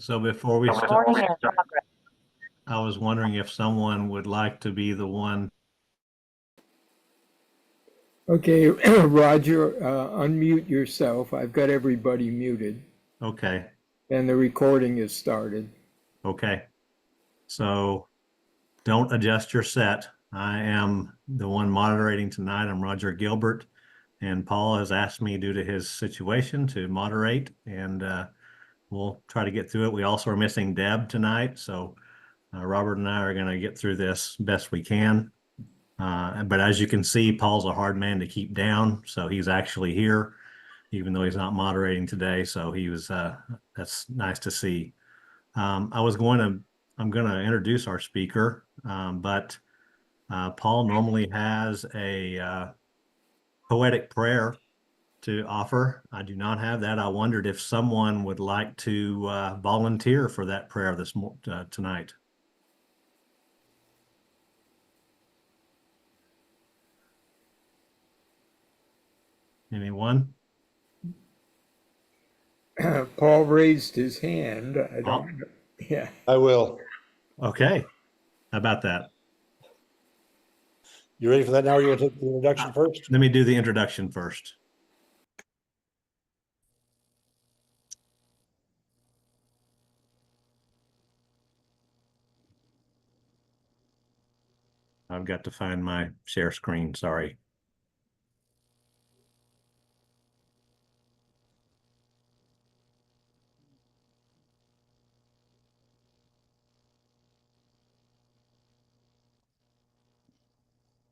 So before we start, Recording in progress. I was wondering if someone would like to be the one. Okay, Roger, unmute yourself. I've got everybody muted, Okay, and the recording is started. okay. So don't adjust your set. I am the one moderating tonight. I'm Roger Gilbert, and Paul has asked me due to his situation to moderate, and we'll try to get through it. We also are missing Deb tonight, so Robert and I are going to get through this best we can. But as you can see, Paul's a hard man to keep down, so he's actually here, even though he's not moderating today. So he was, that's nice to see. I'm going to introduce our speaker, but Paul normally has a poetic prayer to offer. I do not have that. I wondered if someone would like to volunteer for that prayer tonight. Anyone? Paul raised his hand. I Paul? don't. Yeah. I will. Okay. How about that? You ready for that now, or you want to take the introduction first? Let me do the introduction first. I've got to find my share screen, sorry.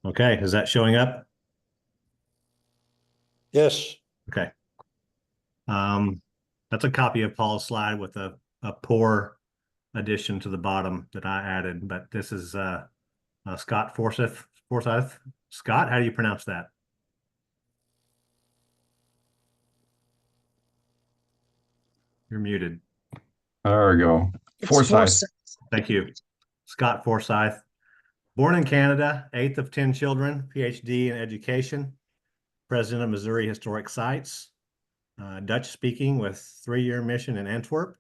Okay, is that showing up? Yes. Okay. That's a copy of Paul's slide with a poor addition to the bottom that I added, but this is Scott Forsyth. Scott, how do you pronounce that? You're muted. There we go. Forsyth. Thank you. Scott Forsyth. Born in Canada, 8th of 10 children, PhD in education, president of Missouri Historic Sites, Dutch speaking with 3-year mission in Antwerp,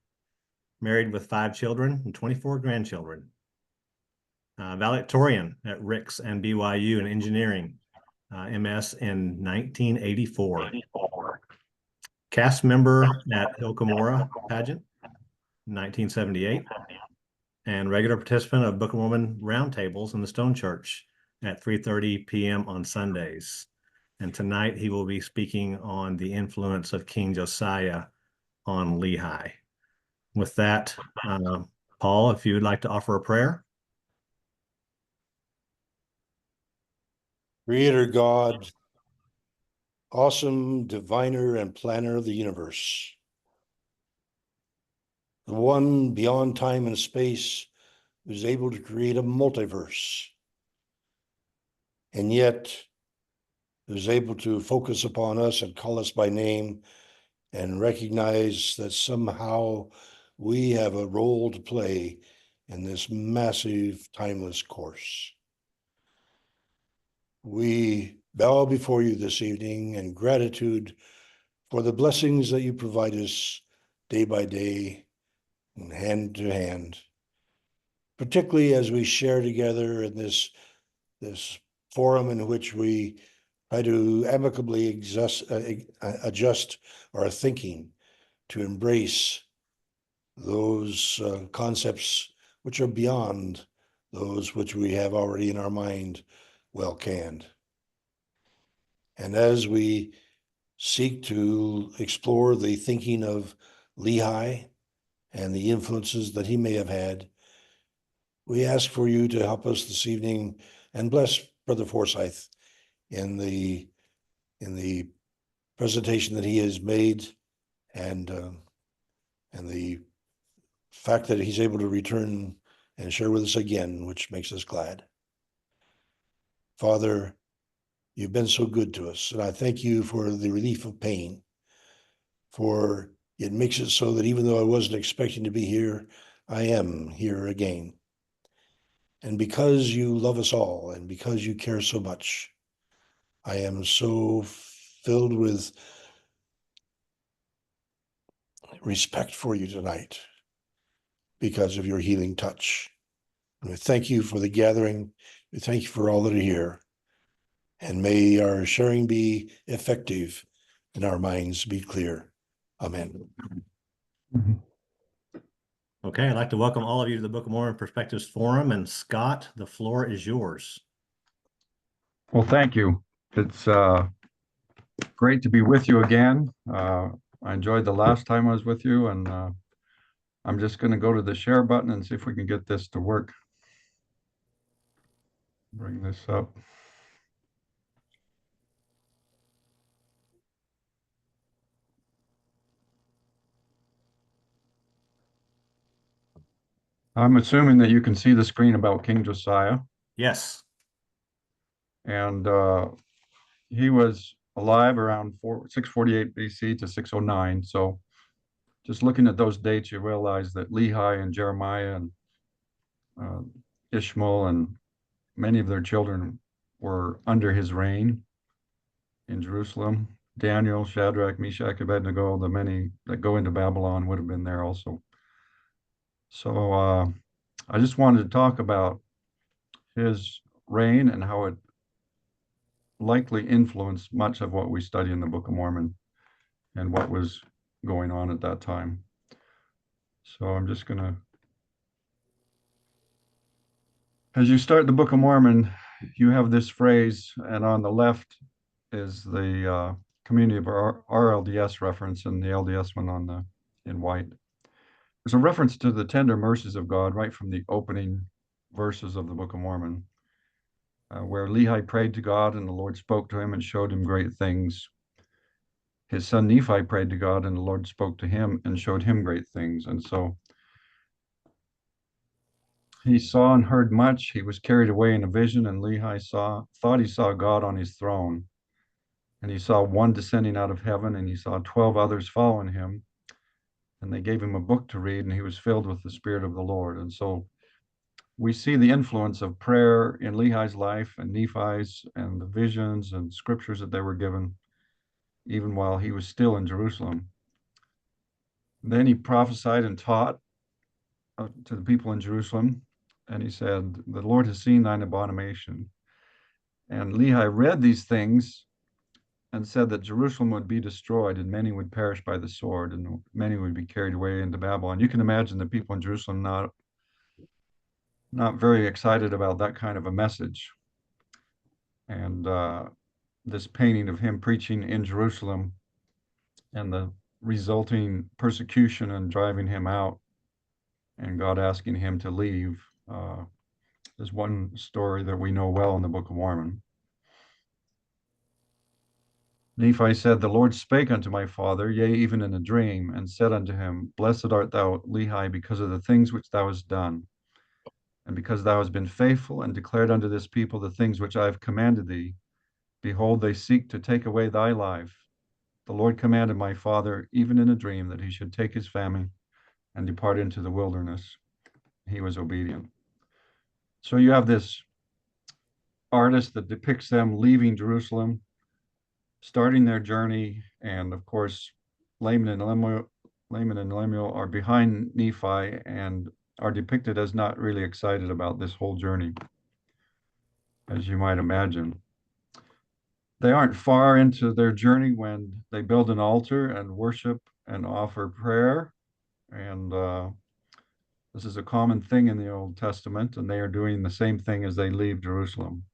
married with 5 children and 24 grandchildren. Valedictorian at Ricks and BYU in engineering, MS in 1984. Cast member at Hilcomora pageant, 1978. And regular participant of Book of Mormon roundtables in the Stone Church at 3:30 p.m. on Sundays. And tonight he will be speaking on the influence of King Josiah on Lehi. With that, Paul, if you would like to offer a prayer. Creator God, awesome diviner and planner of the universe, the one beyond time and space who's able to create a multiverse, and yet is able to focus upon us and call us by name and recognize that somehow we have a role to play in this massive, timeless course. We bow before you this evening in gratitude for the blessings that you provide us day by day and hand to hand, particularly as we share together in this forum in which we try to amicably adjust our thinking to embrace those concepts which are beyond those which we have already in our mind well canned. And as we seek to explore the thinking of Lehi and the influences that he may have had, we ask for you to help us this evening and bless Brother Forsyth in the presentation that he has made, and the fact that he's able to return and share with us again, which makes us glad. Father, you've been so good to us, and I thank you for the relief of pain, for it makes it so that even though I wasn't expecting to be here, I am here again. And because you love us all, and because you care so much, I am so filled with respect for you tonight, because of your healing touch. And we thank you for the gathering. We thank you for all that are here. And may our sharing be effective and our minds be clear. Amen. Okay, I'd like to welcome all of you to the Book of Mormon Perspectives Forum. And Scott, the floor is yours. Well, thank you. It's great to be with you again. I enjoyed the last time I was with you, and I'm just going to go to the share button and see if we can get this to work. Bring this up. I'm assuming that you can see the screen about King Josiah, Yes. and he was alive around 648 BC to 609. So just looking at those dates, you realize that Lehi and Jeremiah and uh, Ishmael and many of their children were under his reign in Jerusalem. Daniel, Shadrach, Meshach, Abednego, the many that go into Babylon would have been there also. So I just wanted to talk about his reign and how it likely influenced much of what we study in the Book of Mormon and what was going on at that time. So I'm just going to, as you start the Book of Mormon, you have this phrase, and on the left is the community of RLDS reference, and the LDS one on the in white. There's a reference to the tender mercies of God right from the opening verses of the Book of Mormon, where Lehi prayed to God and the Lord spoke to him and showed him great things. His son Nephi prayed to God and the Lord spoke to him and showed him great things. And so he saw and heard much. He was carried away in a vision, and Lehi thought he saw God on his throne. And he saw one descending out of heaven, and he saw 12 others following him. And they gave him a book to read, and he was filled with the Spirit of the Lord. And so we see the influence of prayer in Lehi's life and Nephi's and the visions and scriptures that they were given, even while he was still in Jerusalem. Then he prophesied and taught to the people in Jerusalem, and he said, "The Lord has seen thine abomination." And Lehi read these things and said that Jerusalem would be destroyed and many would perish by the sword and many would be carried away into Babylon. You can imagine the people in Jerusalem not very excited about that kind of a message. And this painting of him preaching in Jerusalem and the resulting persecution and driving him out and God asking him to leave is one story that we know well in the Book of Mormon. Nephi said, "The Lord spake unto my father, yea, even in a dream, and said unto him, Blessed art thou, Lehi, because of the things which thou hast done, and because thou hast been faithful and declared unto this people the things which I have commanded thee. Behold, they seek to take away thy life. The Lord commanded my father, even in a dream, that he should take his family and depart into the wilderness. He was obedient." So you have this artist that depicts them leaving Jerusalem, starting their journey, and of course, Laman and Lemuel are behind Nephi and are depicted as not really excited about this whole journey, as you might imagine. They aren't far into their journey when they build an altar and worship and offer prayer. And this is a common thing in the Old Testament, and they are doing the same thing as they leave Jerusalem.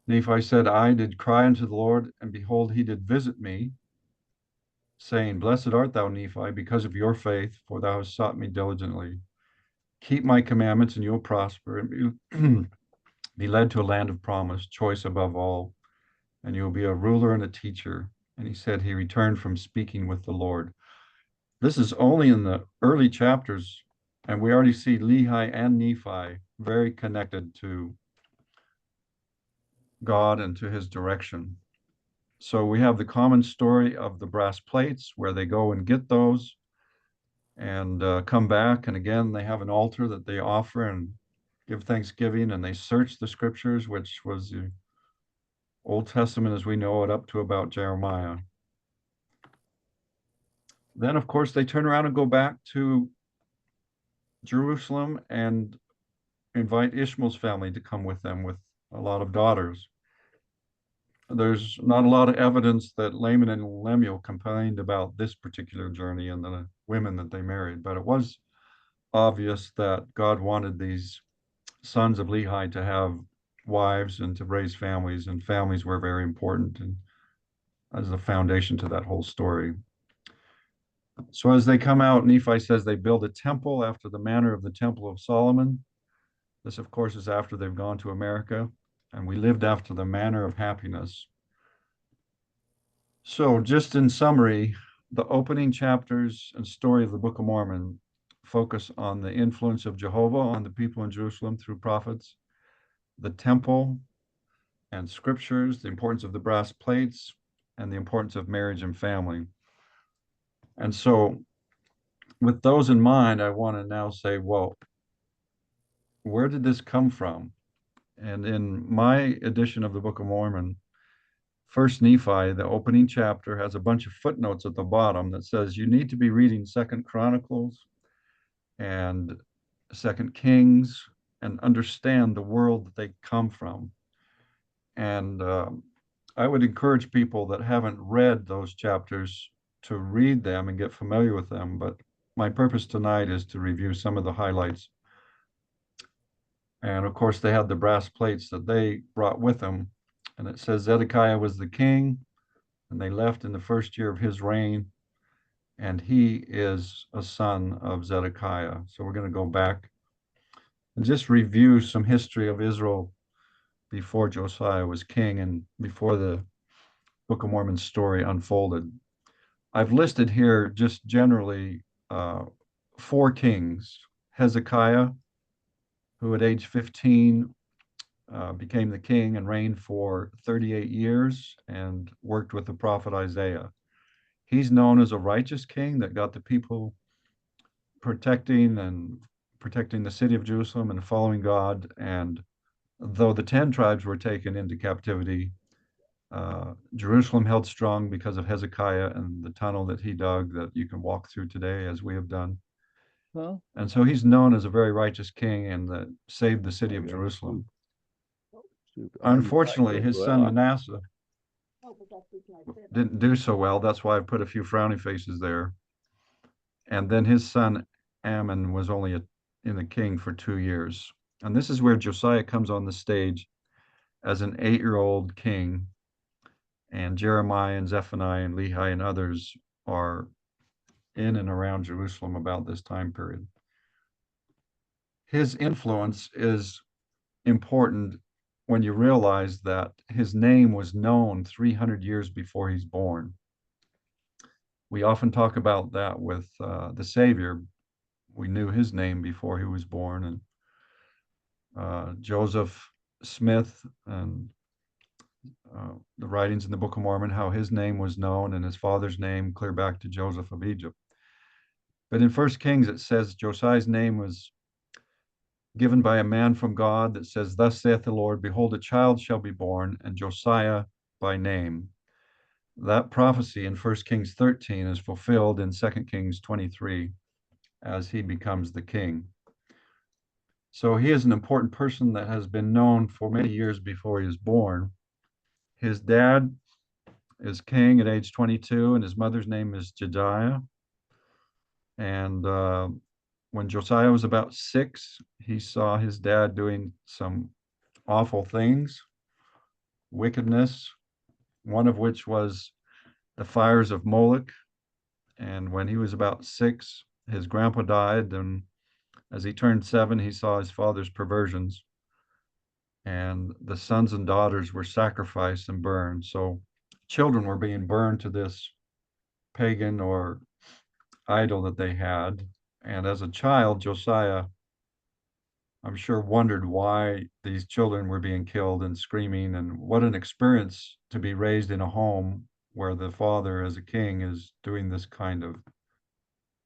Nephi said, "I did cry unto the Lord, and behold, he did visit me, saying, Blessed art thou, Nephi, because of your faith, for thou hast sought me diligently. Keep my commandments, and you'll prosper, and be led to a land of promise, choice above all, and you'll be a ruler and a teacher." And he said he returned from speaking with the Lord. This is only in the early chapters, and we already see Lehi and Nephi very connected to God and to his direction. So we have the common story of the brass plates where they go and get those and come back. And again, they have an altar that they offer and give thanksgiving, and they search the scriptures, which was the Old Testament as we know it up to about Jeremiah. Then, of course, they turn around and go back to Jerusalem and invite Ishmael's family to come with them with a lot of daughters. There's not a lot of evidence that Laman and Lemuel complained about this particular journey and the women that they married, but it was obvious that God wanted these sons of Lehi to have wives and to raise families, and families were very important and as the foundation to that whole story. So as they come out, Nephi says they build a temple after the manner of the Temple of Solomon. This, of course, is after they've gone to America, and we lived after the manner of happiness. So, just in summary, the opening chapters and story of the Book of Mormon focus on the influence of Jehovah on the people in Jerusalem through prophets, the temple and scriptures, the importance of the brass plates, and the importance of marriage and family. And so, with those in mind, I want to now say, well, where did this come from? And in my edition of the Book of Mormon, First Nephi, the opening chapter, has a bunch of footnotes at the bottom that says you need to be reading Second Chronicles and Second Kings and understand the world that they come from. And I would encourage people that haven't read those chapters to read them and get familiar with them. But my purpose tonight is to review some of the highlights. And of course, they had the brass plates that they brought with them. And it says Zedekiah was the king, and they left in the first year of his reign. And he is a son of Zedekiah. So we're going to go back and just review some history of Israel before Josiah was king and before the Book of Mormon story unfolded. I've listed here just generally four kings: Hezekiah, who at age 15 became the king and reigned for 38 years and worked with the prophet Isaiah. He's known as a righteous king that got the people protecting the city of Jerusalem and following God. And though the 10 tribes were taken into captivity, Jerusalem held strong because of Hezekiah and the tunnel that he dug that you can walk through today, as we have done. Well, And so he's known as a very righteous king and that saved the city of Jerusalem. Unfortunately, his son Manasseh didn't do so well. That's why I put a few frowny faces there. And then his son Ammon was only in the king for 2 years. And this is where Josiah comes on the stage as an 8-year-old king, and Jeremiah and Zephaniah and Lehi and others are in and around Jerusalem about this time period. His influence is important when you realize that his name was known 300 years before he's born. We often talk about that with the Savior. We knew his name before he was born, and Joseph Smith and the writings in the Book of Mormon, how his name was known and his father's name clear back to Joseph of Egypt. But in First Kings, it says Josiah's name was given by a man from God that says, "Thus saith the Lord, behold, a child shall be born, and Josiah by name." That prophecy in 1 Kings 13 is fulfilled in 2 Kings 23 as he becomes the king. So he is an important person that has been known for many years before he was born. His dad is king at age 22, and his mother's name is Jediah. And when Josiah was about 6, he saw his dad doing some awful things, wickedness, one of which was the fires of Moloch. And when he was about 6, his grandpa died. And as he turned 7, he saw his father's perversions. And the sons and daughters were sacrificed and burned. So children were being burned to this pagan or idol that they had. And as a child, Josiah, I'm sure, wondered why these children were being killed and screaming, and what an experience to be raised in a home where the father, as a king, is doing this kind of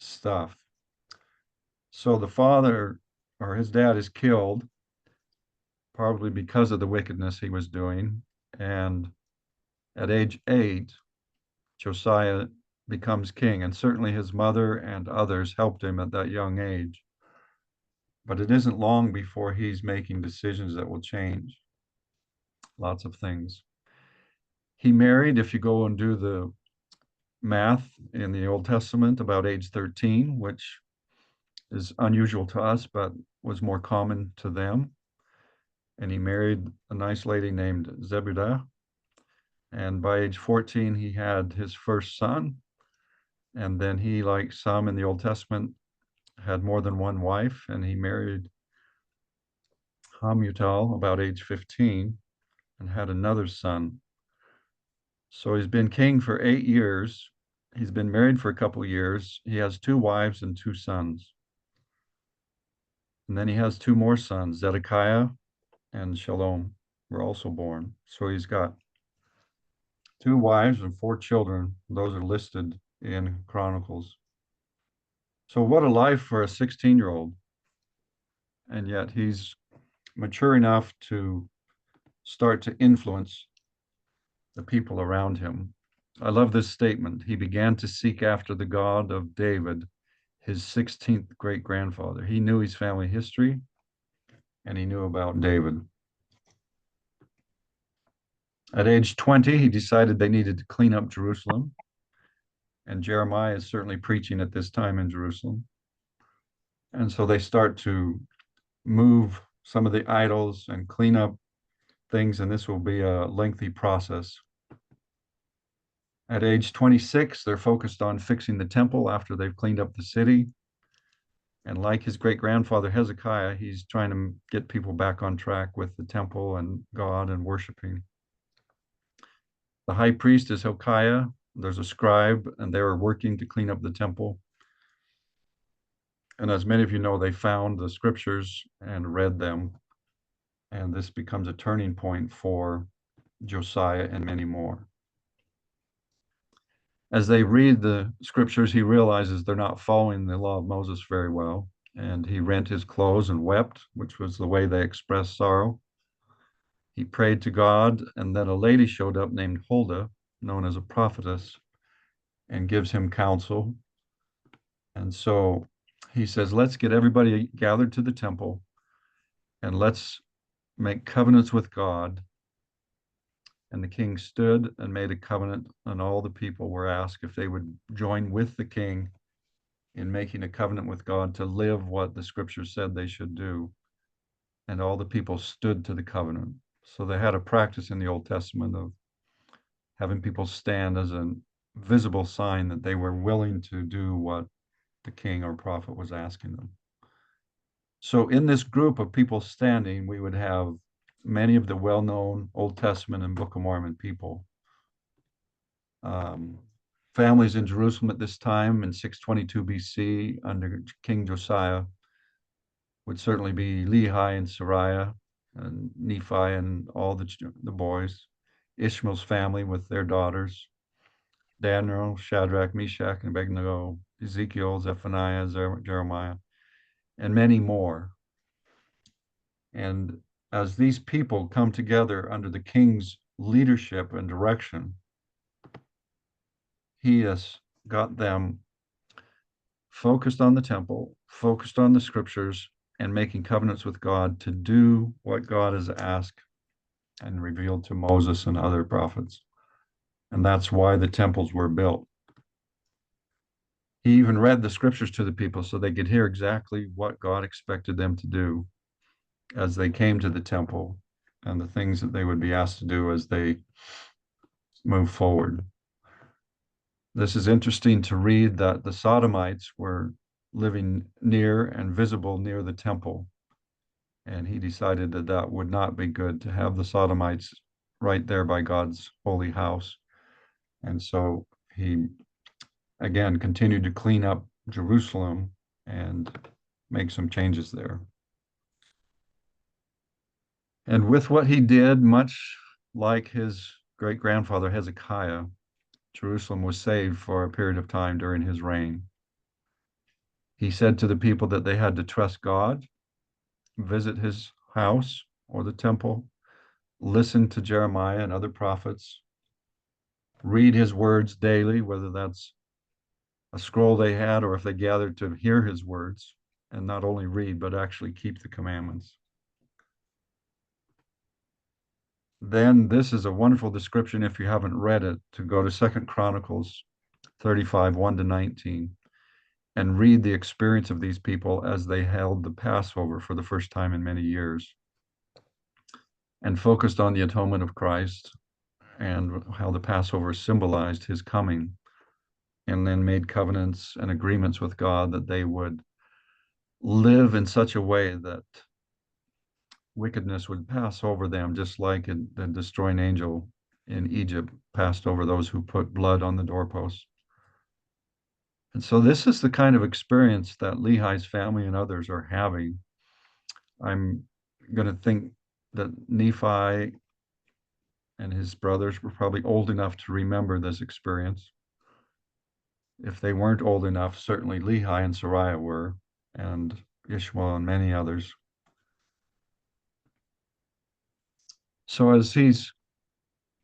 stuff. So the father, or his dad, is killed, probably because of the wickedness he was doing. And at age 8, Josiah becomes king, and certainly his mother and others helped him at that young age. but it isn't long before he's making decisions that will change lots of things. He married, if you go and do the math in the Old Testament, about age 13, which is unusual to us, but was more common to them. And he married a nice lady named Zebudah. And by age 14, he had his first son. And then he, like some in the Old Testament, had more than one wife, and he married Hamutal about age 15 and had another son. So he's been king for 8 years. He's been married for a couple years. He has 2 wives and 2 sons. And then he has 2 more sons, Zedekiah and Shalom were also born. So he's got 2 wives and 4 children. Those are listed in Chronicles. So what a life for a 16-year-old. And yet he's mature enough to start to influence the people around him. I love this statement. He began to seek after the God of David, his 16th great grandfather. He knew his family history and he knew about David. At age 20, he decided they needed to clean up Jerusalem. And Jeremiah is certainly preaching at this time in Jerusalem. And so they start to move some of the idols and clean up things, and this will be a lengthy process. At age 26, they're focused on fixing the temple after they've cleaned up the city. And like his great grandfather Hezekiah, he's trying to get people back on track with the temple and God and worshiping. The high priest is Hilkiah. There's a scribe, and they were working to clean up the temple. And as many of you know, they found the scriptures and read them. And this becomes a turning point for Josiah and many more. As they read the scriptures, he realizes they're not following the law of Moses very well. And he rent his clothes and wept, which was the way they expressed sorrow. He prayed to God, and then a lady showed up named Huldah, known as a prophetess, and gives him counsel. And so he says, let's get everybody gathered to the temple and let's make covenants with God. And the king stood and made a covenant, and all the people were asked if they would join with the king in making a covenant with God to live what the scriptures said they should do. And all the people stood to the covenant. So they had a practice in the Old Testament of having people stand as a visible sign that they were willing to do what the king or prophet was asking them. So in this group of people standing, we would have many of the well-known Old Testament and Book of Mormon people. Families in Jerusalem at this time in 622 BC under King Josiah would certainly be Lehi and Sariah and Nephi and all the boys. Ishmael's family with their daughters, Daniel, Shadrach, Meshach, and Abednego, Ezekiel, Zephaniah, Jeremiah, and many more. And as these people come together under the king's leadership and direction, he has got them focused on the temple, focused on the scriptures, and making covenants with God to do what God has asked and revealed to Moses and other prophets. And that's why the temples were built. He even read the scriptures to the people so they could hear exactly what God expected them to do as they came to the temple and the things that they would be asked to do as they move forward. This is interesting to read that the Sodomites were living near and visible near the temple. And he decided that that would not be good to have the Sodomites right there by God's holy house. And so he, again, continued to clean up Jerusalem and make some changes there. And with what he did, much like his great-grandfather Hezekiah, Jerusalem was saved for a period of time during his reign. He said to the people that they had to trust God, visit his house or the temple, listen to Jeremiah and other prophets, read his words daily, whether that's a scroll they had or if they gathered to hear his words, and not only read, but actually keep the commandments. Then this is a wonderful description, if you haven't read it, to go to 2 Chronicles 35, 1-19, and read the experience of these people as they held the Passover for the first time in many years, and focused on the atonement of Christ and how the Passover symbolized his coming, and then made covenants and agreements with God that they would live in such a way that wickedness would pass over them, just like the destroying angel in Egypt passed over those who put blood on the doorposts. And so this is the kind of experience that Lehi's family and others are having. I'm going to think that Nephi and his brothers were probably old enough to remember this experience. If they weren't old enough, certainly Lehi and Sariah were, and Ishmael and many others. So as he's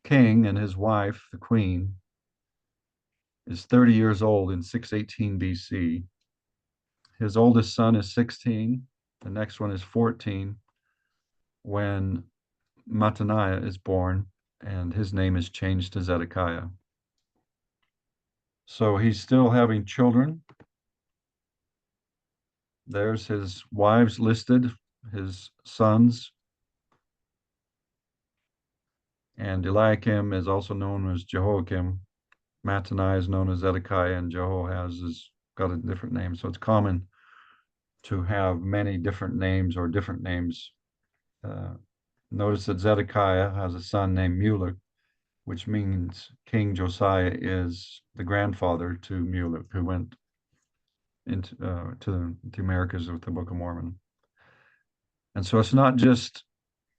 king and his wife, the queen, is 30 years old in 618 BC. His oldest son is 16. The next one is 14 when Mattaniah is born, and his name is changed to Zedekiah. So he's still having children. There's his wives listed, his sons. And Eliakim is also known as Jehoiakim. Mattaniah is known as Zedekiah, and Jehoahaz has got a different name. So it's common to have many different names or different names. Notice that Zedekiah has a son named Mulek, which means King Josiah is the grandfather to Mulek, who went into to the Americas with the Book of Mormon. And so it's not just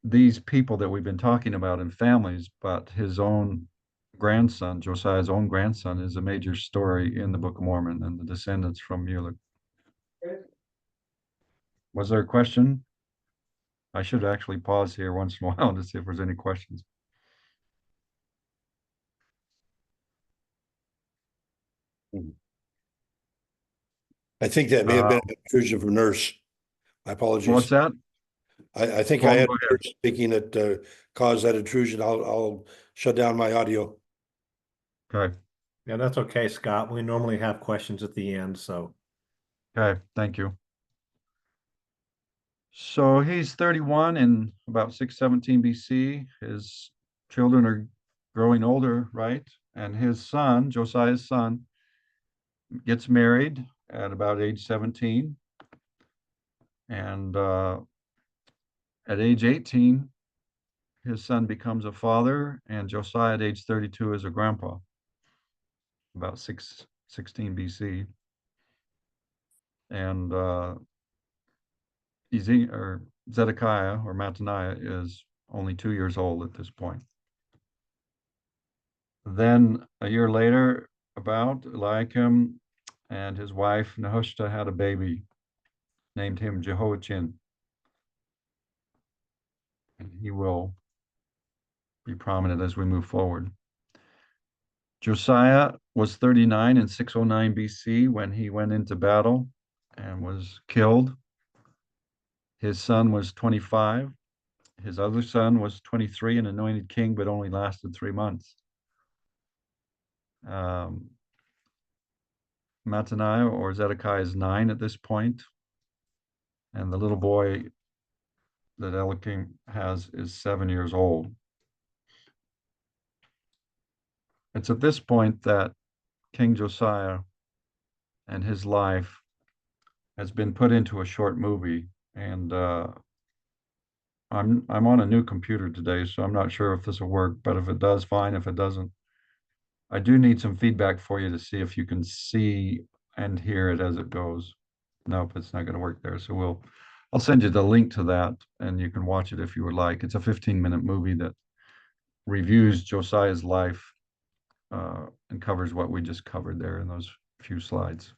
these people that we've been talking about in families, but his own grandson, Josiah's own grandson, is a major story in the Book of Mormon and the descendants from Mulek. Was there a question? I should actually pause here once in a while to see if there's any questions. I think that may have been an intrusion from nurse. My apologies. What's that? I think Paul, I had go ahead. nurse thinking that caused that intrusion. I'll shut down my audio. Okay. Yeah, that's okay, Scott. We normally have questions at the end, so. Okay. Thank you. So he's 31 in about 617 BC. His children are growing older, right? And his son, Josiah's son, gets married at about age 17. And at age 18, his son becomes a father, and Josiah at age 32 is a grandpa, about 616 BC. And Zedekiah or Mattaniah is only 2 years old at this point. Then a year later, about Eliakim and his wife Nehushta had a baby, named him Jehoiachin. And he will be prominent as we move forward. Josiah was 39 in 609 BC when he went into battle and was killed. His son was 25. His other son was 23 and anointed king, but only lasted 3 months. Mattaniah or Zedekiah is 9 at this point, and the little boy that Eliakim has is 7 years old. It's at this point that King Josiah and his life has been put into a short movie, and I'm on a new computer today, so I'm not sure if this will work, but if it does, fine. If it doesn't, I do need some feedback for you to see if you can see and hear it as it goes. Nope, it's not going to work there. So I'll send you the link to that, and you can watch it if you would like. It's a 15-minute movie that reviews Josiah's life and covers what we just covered there in those few slides.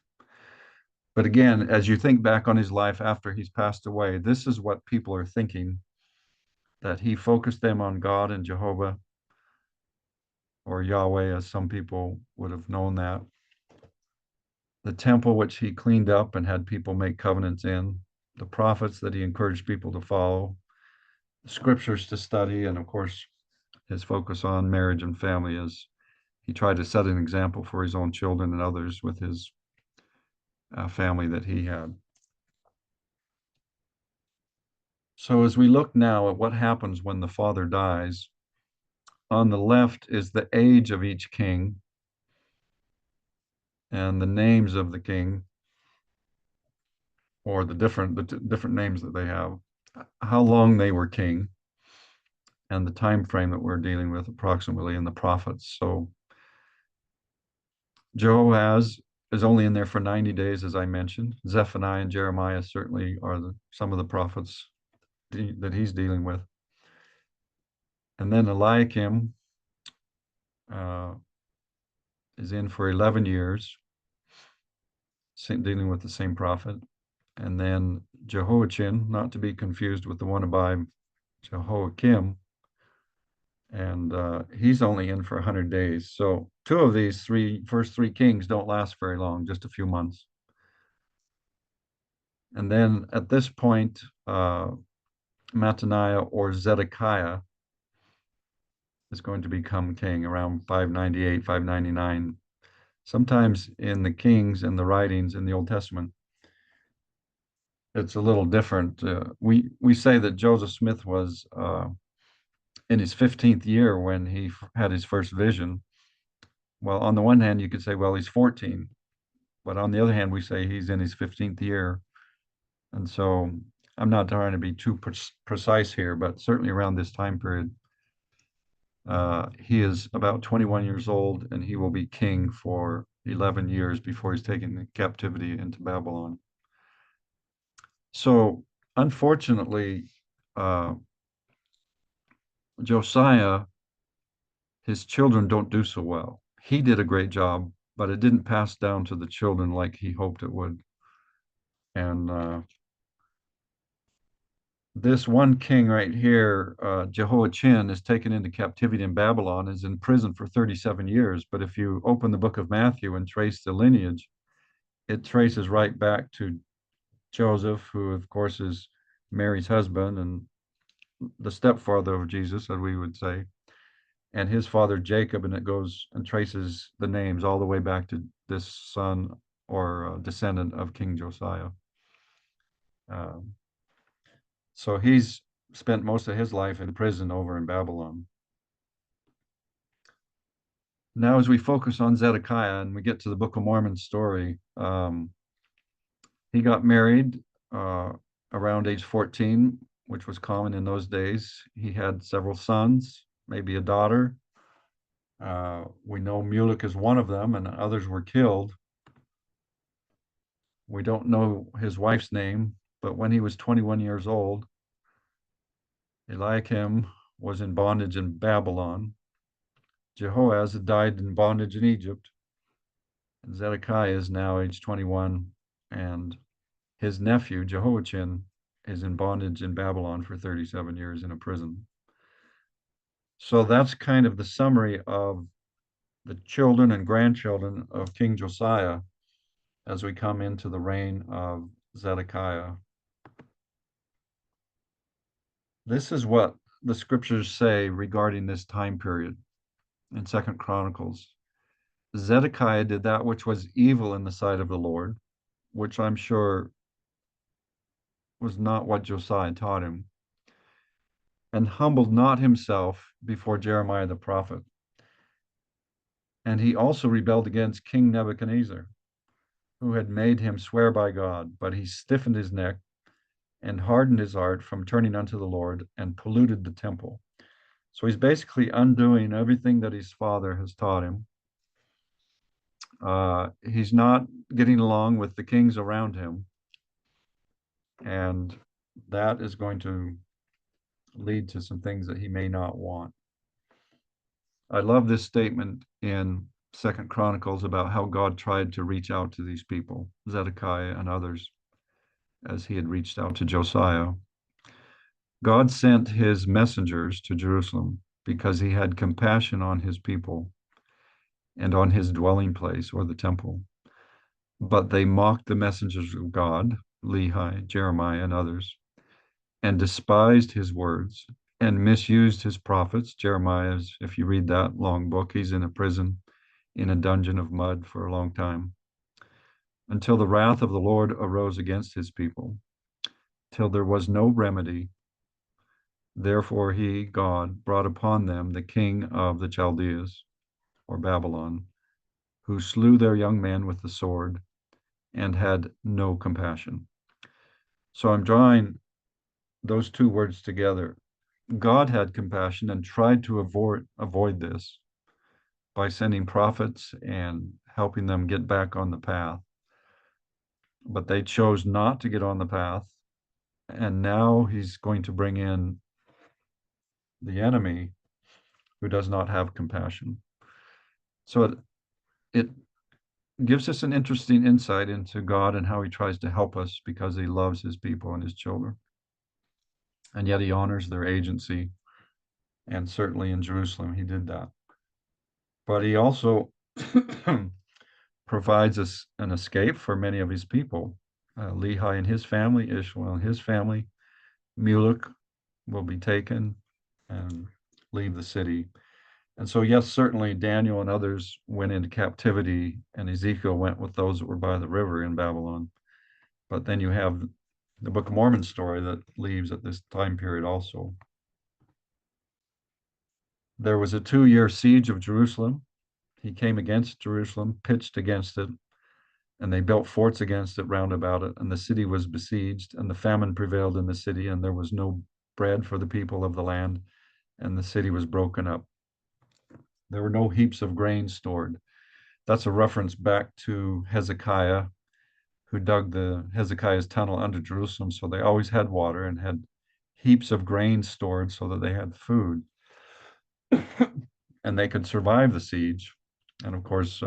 But again, as you think back on his life after he's passed away, this is what people are thinking, that he focused them on God and Jehovah, or Yahweh, as some people would have known that. the temple which he cleaned up and had people make covenants in, the prophets that he encouraged people to follow, the scriptures to study, and of course, his focus on marriage and family as he tried to set an example for his own children and others with his family that he had. So as we look now at what happens when the father dies, on the left is the age of each king and the names of the king, or the different names that they have, how long they were king, and the time frame that we're dealing with approximately in the prophets. So Jehoahaz is only in there for 90 days, as I mentioned. Zephaniah and Jeremiah certainly are some of the prophets that he's dealing with. And then Eliakim is in for 11 years, dealing with the same prophet. And then Jehoiachin, not to be confused with the one above Jehoiakim, and he's only in for 100 days. So two of these first three kings don't last very long, just a few months. And then at this point, Mattaniah or Zedekiah is going to become king around 598, 599. Sometimes in the Kings and the writings in the Old Testament, it's a little different. We say that Joseph Smith was in his 15th year when he had his first vision. Well, on the one hand, you could say, well, he's 14. But on the other hand, we say he's in his 15th year. And so I'm not trying to be too precise here, but certainly around this time period, he is about 21 years old, and he will be king for 11 years before he's taken in captivity into Babylon. So unfortunately, Josiah, his children don't do so well. He did a great job, but it didn't pass down to the children like he hoped it would. And this one king right here, Jehoiachin, is taken into captivity in Babylon, is in prison for 37 years. But if you open the book of Matthew and trace the lineage, it traces right back to Joseph, who, of course, is Mary's husband and the stepfather of Jesus, as we would say, and his father Jacob, and it goes and traces the names all the way back to this son or descendant of King Josiah. So he's spent most of his life in prison over in Babylon. Now, as we focus on Zedekiah and we get to the Book of Mormon story, he got married around age 14, which was common in those days. He had several sons, maybe a daughter. We know Mulek is one of them, and others were killed. We don't know his wife's name, but when he was 21 years old, Eliakim was in bondage in Babylon. Jehoahaz had died in bondage in Egypt. And Zedekiah is now age 21, and his nephew, Jehoiachin, is in bondage in Babylon for 37 years in a prison. So that's kind of the summary of the children and grandchildren of King Josiah as we come into the reign of Zedekiah. This is what the scriptures say regarding this time period in 2nd Chronicles. Zedekiah did that which was evil in the sight of the Lord, which I'm sure was not what Josiah taught him, and humbled not himself before Jeremiah the prophet. And he also rebelled against King Nebuchadnezzar, who had made him swear by God, but he stiffened his neck and hardened his heart from turning unto the Lord and polluted the temple. So he's basically undoing everything that his father has taught him. He's not getting along with the kings around him, and that is going to lead to some things that he may not want. I love this statement in 2nd Chronicles about how God tried to reach out to these people, Zedekiah and others, as he had reached out to Josiah. God sent his messengers to Jerusalem because he had compassion on his people and on his dwelling place or the temple. But they mocked the messengers of God, Lehi, Jeremiah, and others, and despised his words and misused his prophets. Jeremiah's, if you read that long book, he's in a prison, in a dungeon of mud for a long time, until the wrath of the Lord arose against his people, till there was no remedy. Therefore he, God, brought upon them the king of the Chaldeans, or Babylon, who slew their young men with the sword and had no compassion. So I'm drawing those two words together. God had compassion and tried to avoid this by sending prophets and helping them get back on the path. But they chose not to get on the path. And now he's going to bring in the enemy who does not have compassion. So it gives us an interesting insight into God and how he tries to help us because he loves his people and his children. And yet he honors their agency. And certainly in Jerusalem, he did that. But he also provides us an escape for many of his people. Lehi and his family, Ishmael and his family, Mulek will be taken and leave the city. And so, yes, certainly Daniel and others went into captivity, and Ezekiel went with those that were by the river in Babylon. But then you have the Book of Mormon story that leaves at this time period also. There was a 2-year siege of Jerusalem. He came against Jerusalem, pitched against it, and they built forts against it round about it, and the city was besieged, and the famine prevailed in the city, and there was no bread for the people of the land, and the city was broken up. There were no heaps of grain stored. That's a reference back to Hezekiah, who dug the Hezekiah's tunnel under Jerusalem, so they always had water and had heaps of grain stored so that they had food. And they could survive the siege, and of course,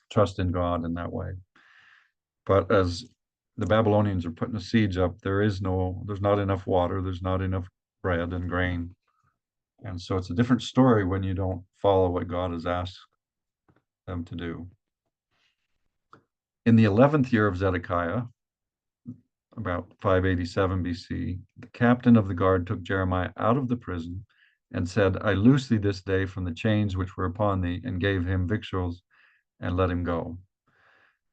trust in God in that way. But as the Babylonians are putting a siege up, there's not enough water, there's not enough bread and grain. And so it's a different story when you don't follow what God has asked them to do. In the 11th year of Zedekiah, about 587 BC, the captain of the guard took Jeremiah out of the prison and said, I loose thee this day from the chains which were upon thee, and gave him victuals and let him go.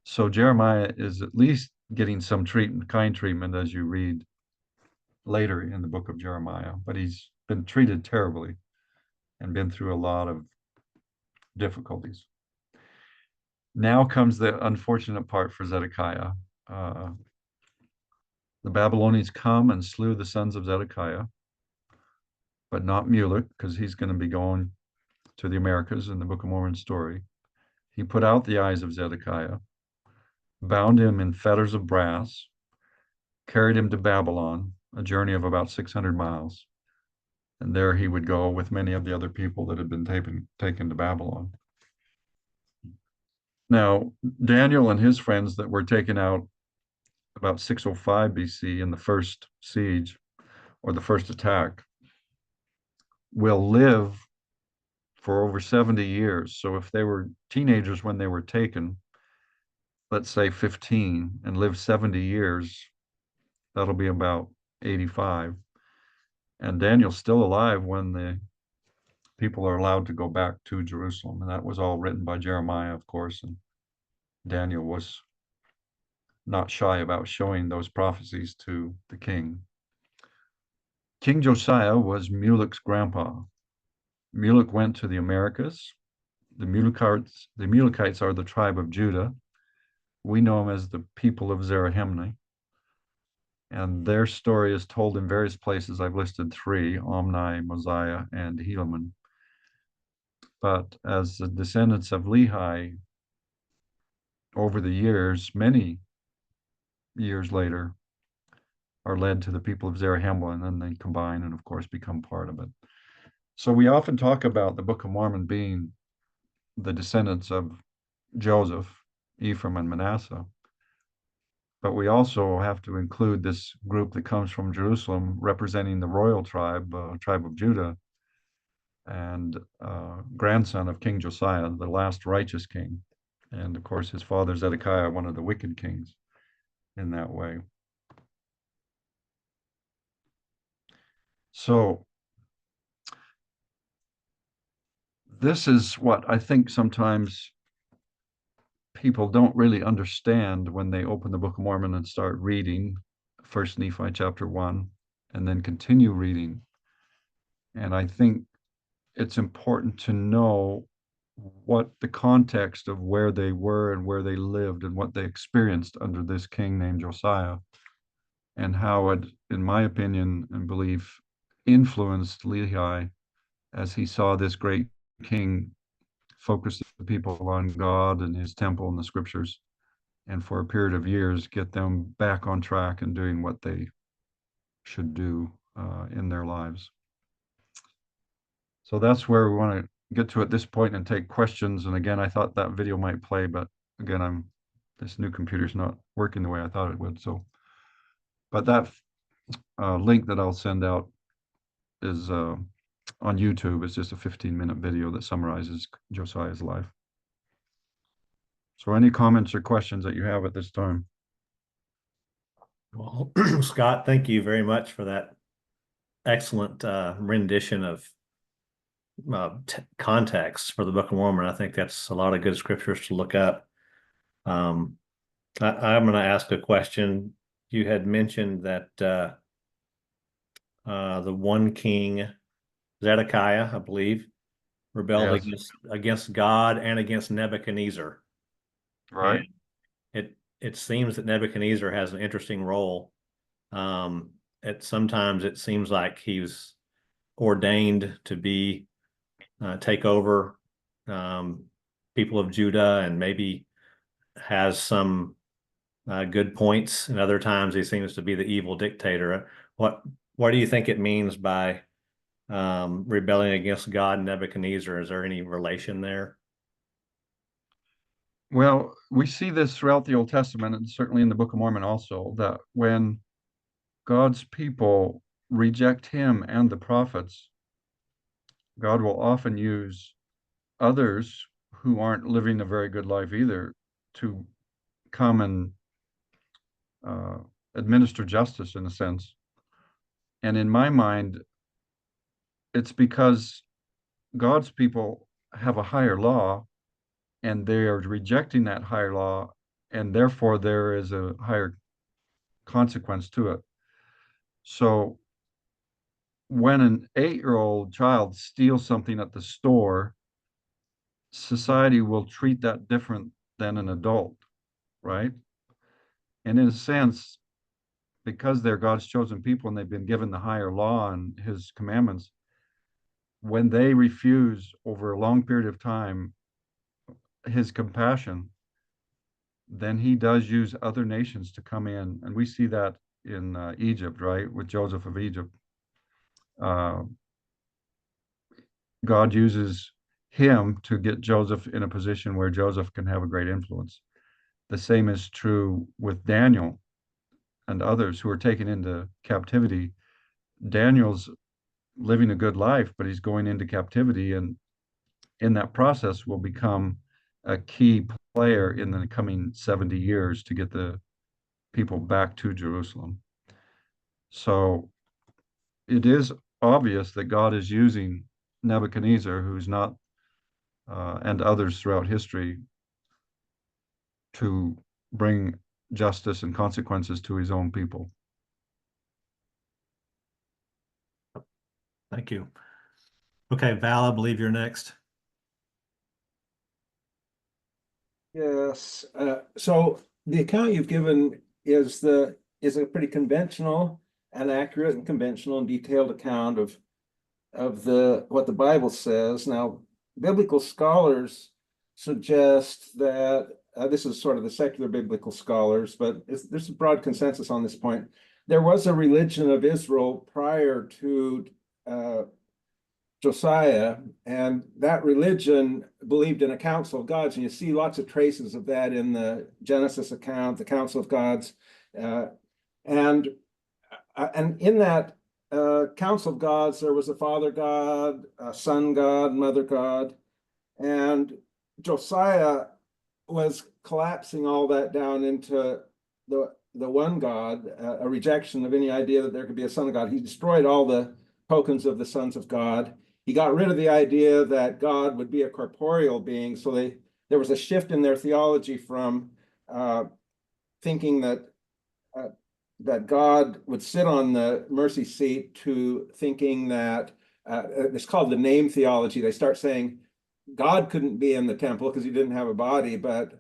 So Jeremiah is at least getting some kind treatment as you read later in the book of Jeremiah, but he's been treated terribly and been through a lot of difficulties. Now comes the unfortunate part for Zedekiah. The Babylonians come and slew the sons of Zedekiah, but not Mulek, because he's going to be going to the Americas in the Book of Mormon story. He put out the eyes of Zedekiah, bound him in fetters of brass, carried him to Babylon, a journey of about 600 miles. And there he would go with many of the other people that had been taken to Babylon. Now, Daniel and his friends that were taken out about 605 BC in the first siege or the first attack will live for over 70 years. So if they were teenagers when they were taken, let's say 15, and live 70 years, that'll be about 85. And Daniel's still alive when the people are allowed to go back to Jerusalem. And that was all written by Jeremiah, of course. And Daniel was not shy about showing those prophecies to the king. King Josiah was Mulek's grandpa. Mulek went to the Americas. The Mulekites are the tribe of Judah. We know them as the people of Zarahemla. And their story is told in various places. I've listed 3, Omni, Mosiah, and Helaman. But as the descendants of Lehi, over the years, many years later, are led to the people of Zarahemla, and then they combine and, of course, become part of it. So we often talk about the Book of Mormon being the descendants of Joseph, Ephraim, and Manasseh. But we also have to include this group that comes from Jerusalem, representing the royal tribe, tribe of Judah, and grandson of King Josiah, the last righteous king. And of course, his father Zedekiah, one of the wicked kings in that way. So this is what I think sometimes people don't really understand when they open the Book of Mormon and start reading First Nephi chapter 1 and then continue reading. And I think it's important to know what the context of where they were and where they lived and what they experienced under this king named Josiah, and how it, in my opinion and belief, influenced Lehi as he saw this great king focus the people on God and his temple and the scriptures, and for a period of years get them back on track and doing what they should do in their lives. So that's where we want to get to at this point and take questions. And again, I thought that video might play, but again, this new computer's not working the way I thought it would. So, but that link that I'll send out is on YouTube. It's just a 15-minute video that summarizes Josiah's life. So any comments or questions that you have at this time? Well, Scott, thank you very much for that excellent rendition of context for the Book of Mormon. I think that's a lot of good scriptures to look up. I'm going to ask a question. You had mentioned that the one king, Zedekiah, I believe, rebelled Yes. against God and against Nebuchadnezzar. Right. And it seems that Nebuchadnezzar has an interesting role. Sometimes it seems like he was ordained to be take over people of Judah, and maybe has some good points, and other times he seems to be the evil dictator. What do you think it means by rebelling against God and Nebuchadnezzar? Is there any relation there? Well, we see this throughout the Old Testament and certainly in the Book of Mormon also, that when God's people reject him and the prophets, God will often use others who aren't living a very good life either to come and uh, administer justice in a sense. And in my mind, it's because God's people have a higher law and they are rejecting that higher law, and therefore there is a higher consequence to it. So when an 8-year-old child steals something at the store, society will treat that different than an adult, right? And in a sense, because they're God's chosen people and they've been given the higher law and his commandments, when they refuse over a long period of time his compassion, then he does use other nations to come in. And we see that in Egypt, right? With Joseph of Egypt. God uses him to get Joseph in a position where Joseph can have a great influence. The same is true with Daniel and others who are taken into captivity. Daniel's living a good life, but he's going into captivity, and in that process will become a key player in the coming 70 years to get the people back to Jerusalem. So it is obvious that God is using Nebuchadnezzar, who's not, and others throughout history, to bring justice and consequences to his own people. Thank you. Okay, Val, I believe you're next. Yes. So the account you've given is a pretty conventional and accurate and conventional and detailed account of what the Bible says. Now, biblical scholars suggest that this is sort of the secular biblical scholars, but there's a broad consensus on this point. There was a religion of Israel prior to Josiah, and that religion believed in a council of gods, and you see lots of traces of that in the Genesis account, the council of gods, and in that council of gods, there was a father god, a son god, mother god, and Josiah was collapsing all that down into the one God, a rejection of any idea that there could be a son of God. He destroyed all the tokens of the sons of God. He got rid of the idea that God would be a corporeal being. So there was a shift in their theology from thinking that that God would sit on the mercy seat to thinking that it's called the name theology. They start saying God couldn't be in the temple because he didn't have a body, but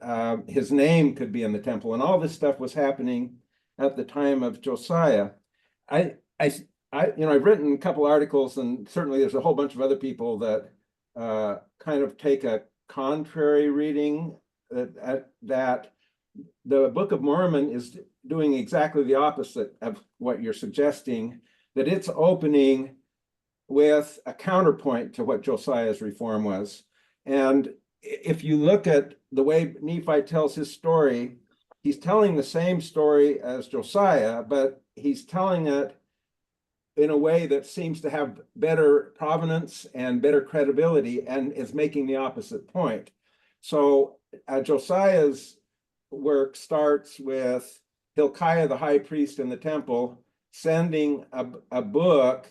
his name could be in the temple. And all this stuff was happening at the time of Josiah. I, I, I've written a couple articles, and certainly there's a whole bunch of other people that kind of take a contrary reading that the Book of Mormon is doing exactly the opposite of what you're suggesting, that it's opening with a counterpoint to what Josiah's reform was. And if you look at the way Nephi tells his story, he's telling the same story as Josiah, but he's telling it in a way that seems to have better provenance and better credibility, and is making the opposite point. So Josiah's work starts with Hilkiah, the high priest in the temple, sending a book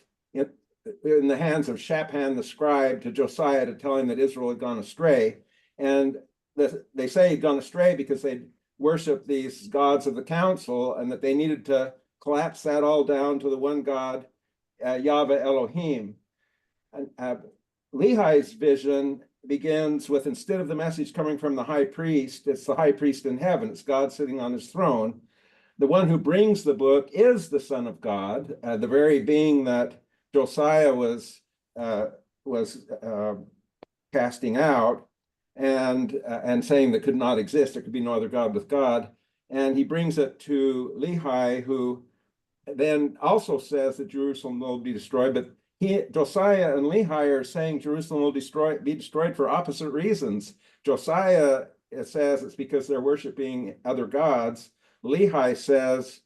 in the hands of Shaphan the scribe to Josiah to tell him that Israel had gone astray. And they say he'd gone astray because they'd worshiped these gods of the council, and that they needed to collapse that all down to the one God, Yahweh Elohim. And Lehi's vision begins with, instead of the message coming from the high priest, it's the high priest in heaven, it's God sitting on his throne. The one who brings the book is the Son of God, the very being that Josiah was casting out and saying that could not exist. There could be no other God with God. And he brings it to Lehi, who then also says that Jerusalem will be destroyed. But Josiah and Lehi are saying Jerusalem will be destroyed for opposite reasons. Josiah, it says it's because they're worshiping other gods. Lehi says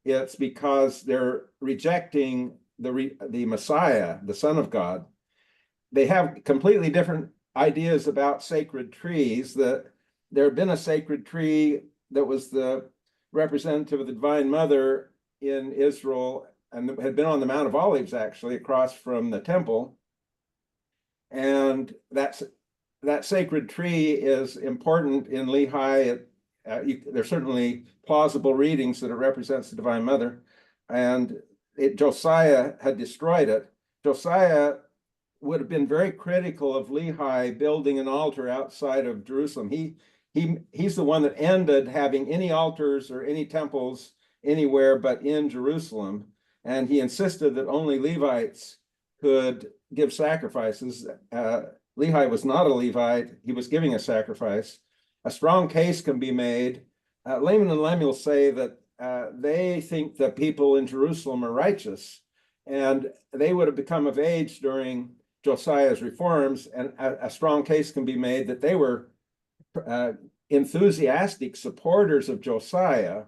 it's because they're rejecting the Messiah, the Son of God. They have completely different ideas about sacred trees. There had been a sacred tree that was the representative of the Divine Mother in Israel, and had been on the Mount of Olives, actually, across from the temple. And that sacred tree is important in Lehi. There's certainly plausible readings that it represents the Divine Mother. And Josiah had destroyed it. Josiah would have been very critical of Lehi building an altar outside of Jerusalem. He's the one that ended having any altars or any temples anywhere but in Jerusalem. And he insisted that only Levites could give sacrifices. Lehi was not a Levite. He was giving a sacrifice. A strong case can be made. Laman and Lemuel say that they think that people in Jerusalem are righteous, and they would have become of age during Josiah's reforms, and a strong case can be made that they were enthusiastic supporters of Josiah,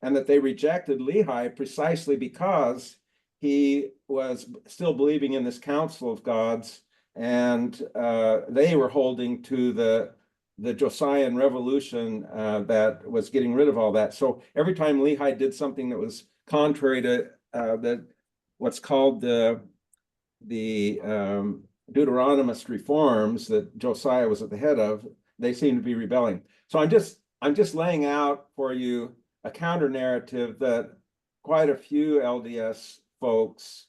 and that they rejected Lehi precisely because he was still believing in this council of gods, and they were holding to the Josiah revolution that was getting rid of all that. So every time Lehi did something that was contrary to what's called the Deuteronomist reforms that Josiah was at the head of, they seem to be rebelling. So I'm just laying out for you a counter narrative that quite a few LDS folks,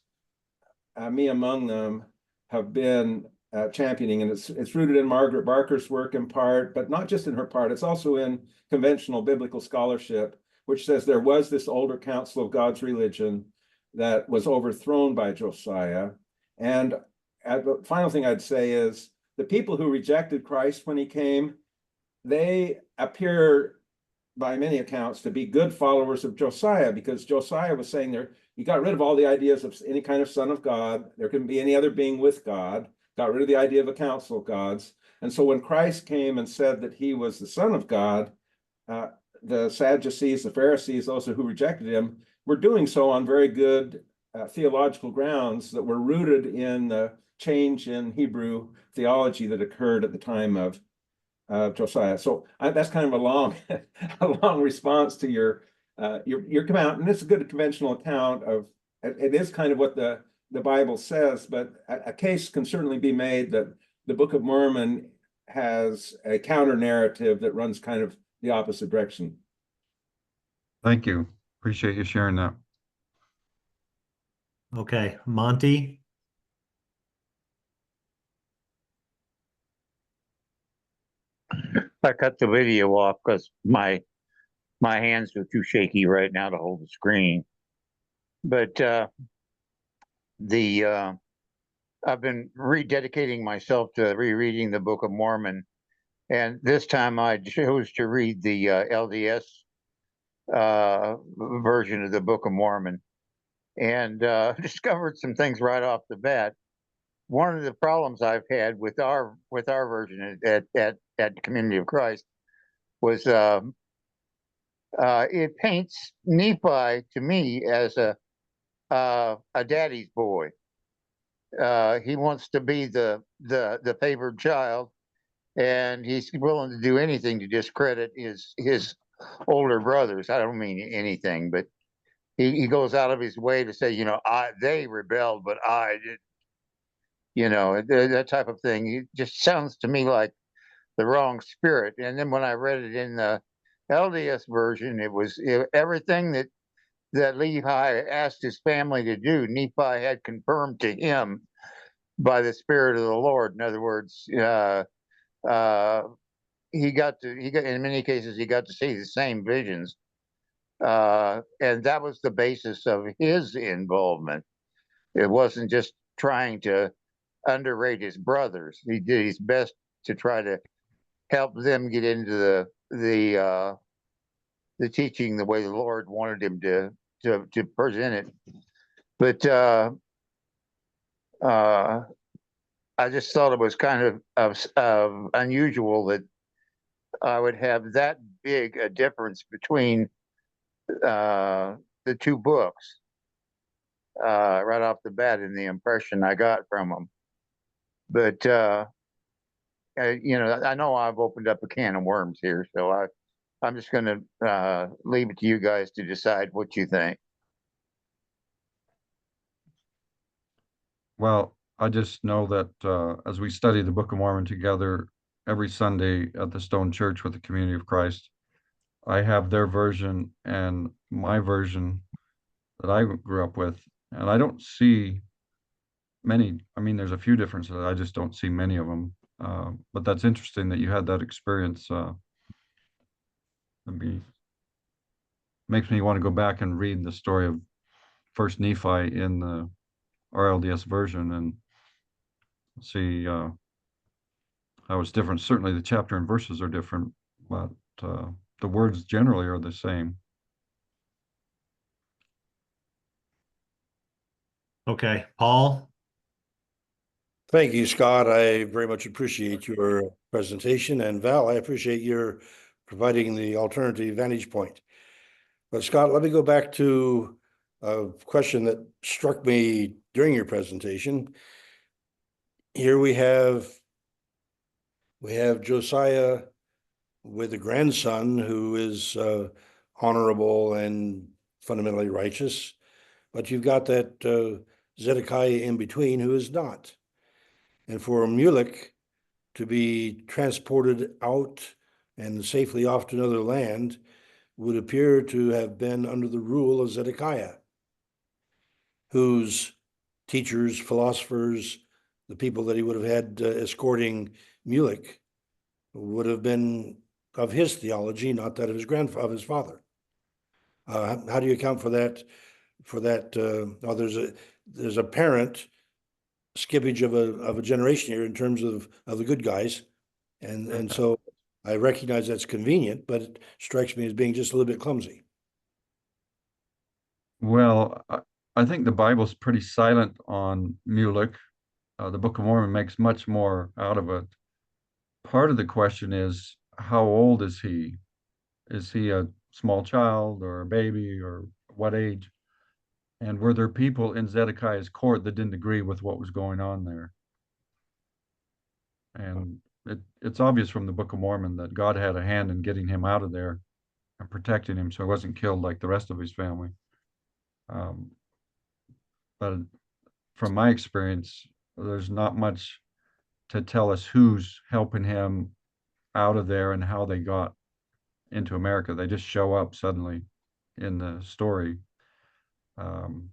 me among them, have been championing, and it's rooted in Margaret Barker's work in part, but not just in her part. It's also in conventional biblical scholarship, which says there was this older council of God's religion that was overthrown by Josiah. And the final thing I'd say is the people who rejected Christ when he came, they appear by many accounts to be good followers of Josiah, because Josiah was saying there, you got rid of all the ideas of any kind of son of God. There couldn't be any other being with God. Got rid of the idea of a council of gods. And so when Christ came and said that he was the Son of God, the Sadducees, the Pharisees, those who rejected him, were doing so on very good theological grounds that were rooted in the change in Hebrew theology that occurred at the time of Josiah. So that's kind of a long, a long response to your account, and it's a good conventional account of it is kind of what the Bible says, but a case can certainly be made that the Book of Mormon has a counter narrative that runs kind of the opposite direction. Thank you. Appreciate you sharing that. Okay, Monty. I cut the video off because my hands are too shaky right now to hold the screen. But the I've been rededicating myself to rereading the Book of Mormon, and this time I chose to read the LDS version of the Book of Mormon, and discovered some things right off the bat. One of the problems I've had with our version at Community of Christ was it paints Nephi to me as a daddy's boy. He wants to be the favored child, and he's willing to do anything to discredit his older brothers. I don't mean anything, but he goes out of his way to say, they rebelled, but I did. That type of thing. It just sounds to me like the wrong spirit. And then when I read it in the LDS version, it was everything that Lehi asked his family to do, Nephi had confirmed to him by the Spirit of the Lord. In other words, he got in many cases he got to see the same visions, and that was the basis of his involvement. It wasn't just trying to underrate his brothers. He did his best to try to help them get into the teaching the way the Lord wanted him to present it. But I just thought it was kind of unusual that I would have that big a difference between the two books right off the bat in the impression I got from them. But I know I've opened up a can of worms here, so I'm just going to leave it to you guys to decide what you think. Well, I just know that as we study the Book of Mormon together every Sunday at the Stone Church with the Community of Christ, I have their version and my version that I grew up with, and I don't see many. I mean, there's a few differences. I just don't see many of them. But that's interesting that you had that experience. Makes me want to go back and read the story of First Nephi in the RLDS version and see how it's different. Certainly, the chapter and verses are different, but the words generally are the same. Okay, Paul. Thank you, Scott. I very much appreciate your presentation. And Val, I appreciate your providing the alternative vantage point. But Scott, let me go back to a question that struck me during your presentation. Here we have Josiah with a grandson who is honorable and fundamentally righteous, but you've got that Zedekiah in between who is not. And for Mulek to be transported out and safely off to another land would appear to have been under the rule of Zedekiah, whose teachers, philosophers, the people that he would have had escorting Mulek would have been of his theology, not that of his father. How do you account for that? There's apparent skippage of a generation here in terms of the good guys, and so I recognize that's convenient, but it strikes me as being just a little bit clumsy. Well, I think the Bible's pretty silent on Mulek. The Book of Mormon makes much more out of it. Part of the question is, how old is he? Is he a small child or a baby or what age? And were there people in Zedekiah's court that didn't agree with what was going on there? And it's obvious from the Book of Mormon that God had a hand in getting him out of there and protecting him so he wasn't killed like the rest of his family. Um, but from my experience, there's not much to tell us who's helping him out of there and how they got into America. They just show up suddenly in the story. Um,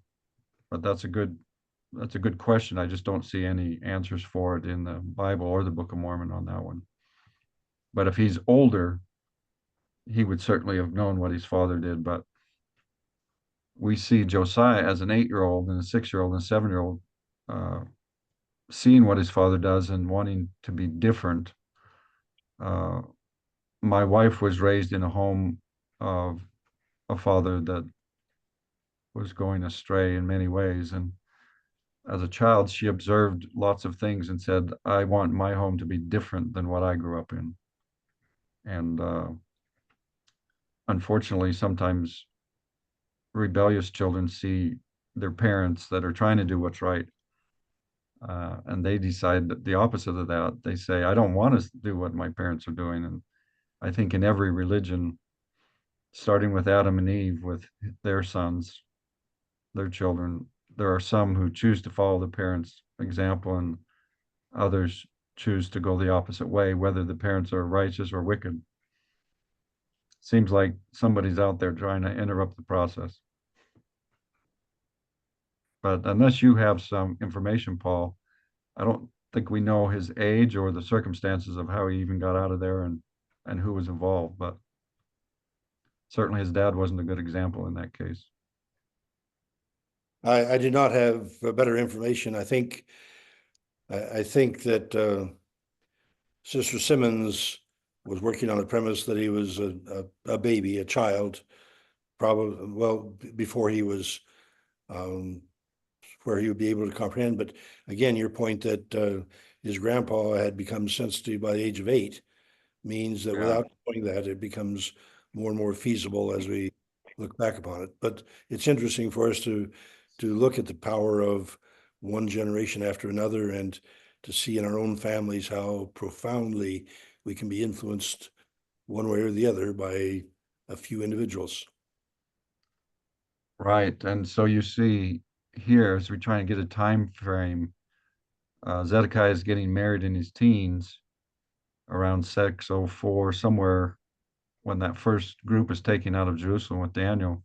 but that's a good question. I just don't see any answers for it in the Bible or the Book of Mormon on that one. But if he's older, he would certainly have known what his father did. But we see Josiah as an 8-year-old and a 6-year-old and a 7-year-old seeing what his father does and wanting to be different. Uh, my wife was raised in a home of a father that was going astray in many ways. And as a child, she observed lots of things and said, I want my home to be different than what I grew up in. And unfortunately, sometimes rebellious children see their parents that are trying to do what's right. And they decide that the opposite of that. They say, I don't want to do what my parents are doing. And I think in every religion, starting with Adam and Eve, with their sons, their children, there are some who choose to follow the parents' example and others choose to go the opposite way, whether the parents are righteous or wicked. Seems like somebody's out there trying to interrupt the process. But unless you have some information, Paul, I don't think we know his age or the circumstances of how he even got out of there and who was involved. But certainly his dad wasn't a good example in that case. I do not have better information. I think that Sister Simmons was working on the premise that he was a baby, a child, probably well before he was where he would be able to comprehend. But again, your point that his grandpa had become sensitive by the age of 8 means that Yeah. without knowing that, it becomes more and more feasible as we look back upon it. But it's interesting for us to look at the power of one generation after another and to see in our own families how profoundly we can be influenced one way or the other by a few individuals. Right. And so you see here, as we try and get a time frame, Zedekiah is getting married in his teens, around 604, somewhere when that first group is taken out of Jerusalem with Daniel.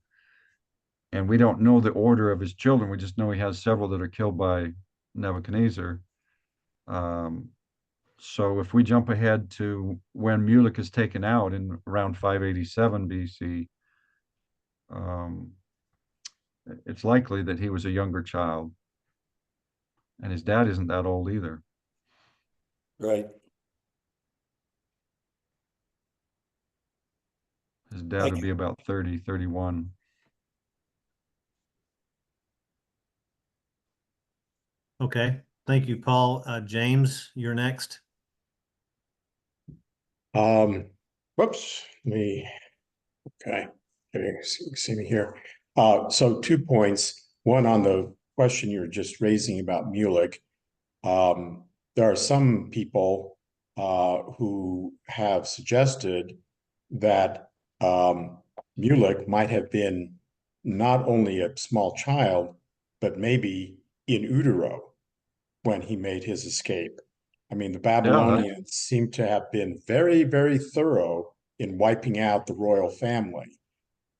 And we don't know the order of his children. We just know he has several that are killed by Nebuchadnezzar. Um, so if we jump ahead to when Mulek is taken out in around 587 BC, it's likely that he was a younger child. And his dad isn't that old either. Right. His dad would be about 30, 31. Okay, thank you, Paul. James, you're next. Whoops, okay, see me here. So 2 points. One on the question you were just raising about Mulek. There are some people who have suggested that Mulek might have been not only a small child, but maybe in utero when he made his escape. I mean, the Babylonians seem to have been very, very thorough in wiping out the royal family.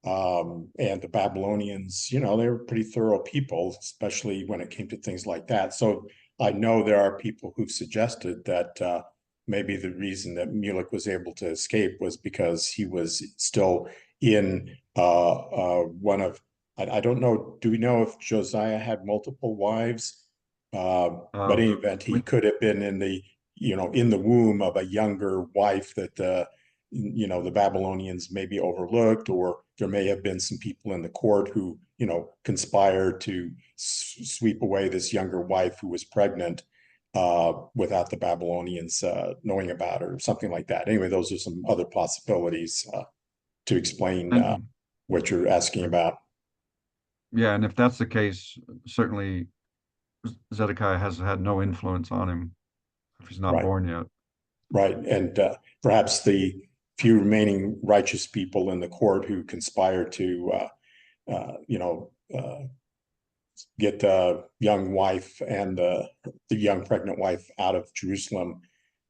And the Babylonians, they were pretty thorough people, especially when it came to things like that. So I know there are people who've suggested that maybe the reason that Mulek was able to escape was because he was still in one of, I don't know, do we know if Josiah had multiple wives? But in any event, he could have been in the womb of a younger wife that the Babylonians maybe overlooked, or there may have been some people in the court who conspired to sweep away this younger wife who was pregnant without the Babylonians knowing about her, or something like that. Anyway, those are some other possibilities to explain what you're asking about. Yeah, and if that's the case, certainly Zedekiah has had no influence on him if he's not Right. born yet. Right. And perhaps the few remaining righteous people in the court who conspired to, get the young wife and the young pregnant wife out of Jerusalem,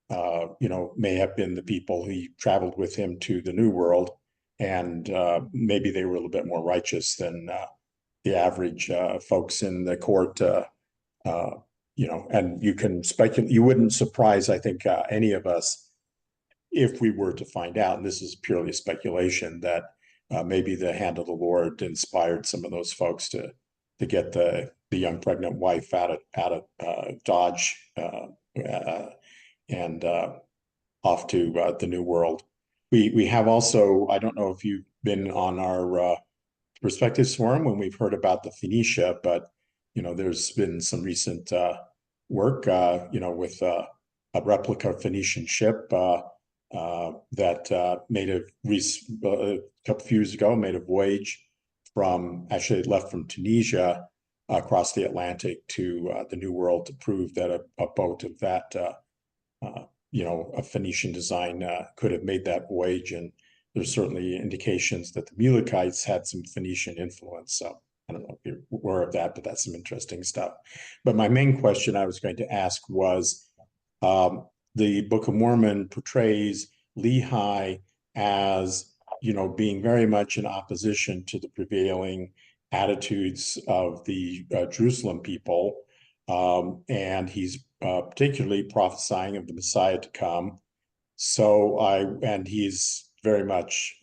may have been the people he traveled with him to the New World. And maybe they were a little bit more righteous than the average folks in the court. And you can speculate, you wouldn't surprise, I think, any of us if we were to find out, and this is purely speculation, that maybe the hand of the Lord inspired some of those folks to get the young pregnant wife out of Dodge and off to the New World. We have also, I don't know if you've been on our Perspectives Forum when we've heard about the Phoenicia, but there's been some recent work, with a replica Phoenician ship that made a couple years ago made a voyage actually it left from Tunisia across the Atlantic to the New World to prove that a boat of that a Phoenician design could have made that voyage. And there's certainly indications that the Mulekites had some Phoenician influence. So I don't know if you're aware of that, but that's some interesting stuff. But my main question I was going to ask was, the Book of Mormon portrays Lehi as, being very much in opposition to the prevailing attitudes of the Jerusalem people. And he's particularly prophesying of the Messiah to come. And he's very much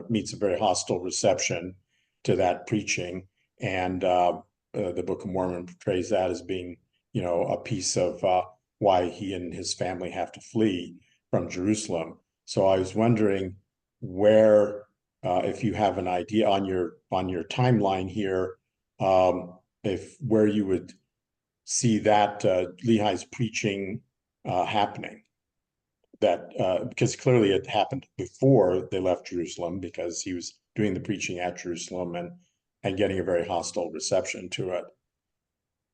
meets a very hostile reception to that preaching. And the Book of Mormon portrays that as being, a piece of why he and his family have to flee from Jerusalem. So I was wondering where, if you have an idea on your timeline here, where you would see that Lehi's preaching happening. That because clearly it happened before they left Jerusalem, because he was doing the preaching at Jerusalem and getting a very hostile reception to it.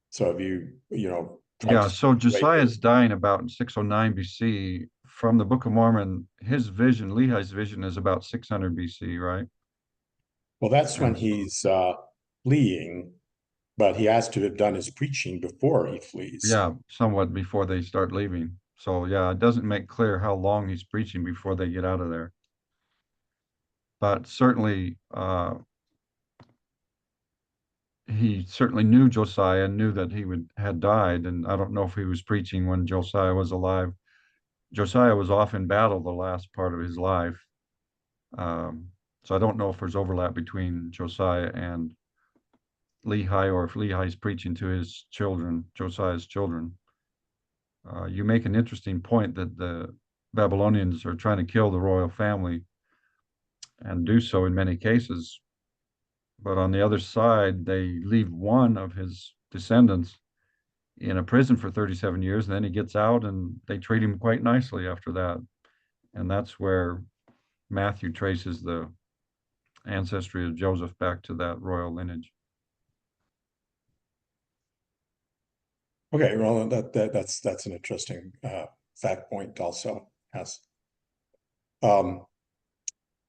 So have you, Yeah, so Josiah's dying about 609 BC. From the Book of Mormon, his vision, Lehi's vision, is about 600 BC, right? Well, that's when he's fleeing, but he has to have done his preaching before he flees. Yeah, somewhat before they start leaving. So yeah, it doesn't make clear how long he's preaching before they get out of there. But certainly, he certainly knew Josiah, knew that he had died, and I don't know if he was preaching when Josiah was alive. Josiah was off in battle the last part of his life. So I don't know if there's overlap between Josiah and Lehi, or if Lehi's preaching to his children, Josiah's children. You make an interesting point that the Babylonians are trying to kill the royal family, and do so in many cases. But on the other side, they leave one of his descendants in a prison for 37 years, and then he gets out and they treat him quite nicely after that. And that's where Matthew traces the ancestry of Joseph back to that royal lineage. Okay, well, that's an interesting fact point also. Yes.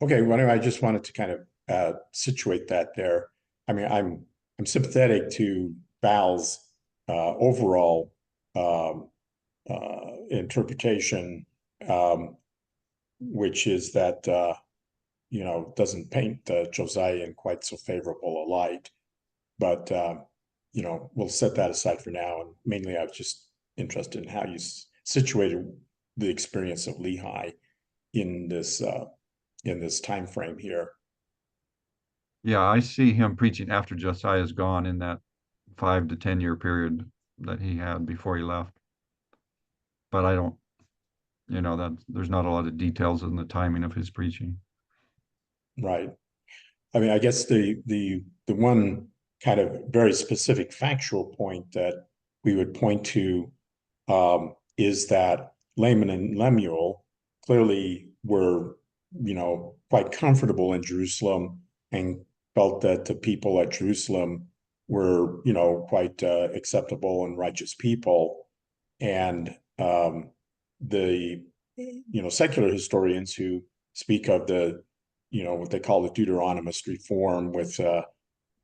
Okay, well, anyway, I just wanted to kind of situate that there. I mean, I'm sympathetic to Val's overall interpretation, which is that doesn't paint Josiah in quite so favorable a light. But we'll set that aside for now. And mainly, I was just interested in how you situated the experience of Lehi in this time frame here. Yeah, I see him preaching after Josiah's gone, in that 5 to 10 year period that he had before he left. But I don't, that there's not a lot of details in the timing of his preaching. Right. I mean, I guess the one kind of very specific factual point that we would point to is that Laman and Lemuel clearly were, quite comfortable in Jerusalem, and felt that the people at Jerusalem were, quite acceptable and righteous people. And the secular historians who speak of the, what they call the Deuteronomist reform with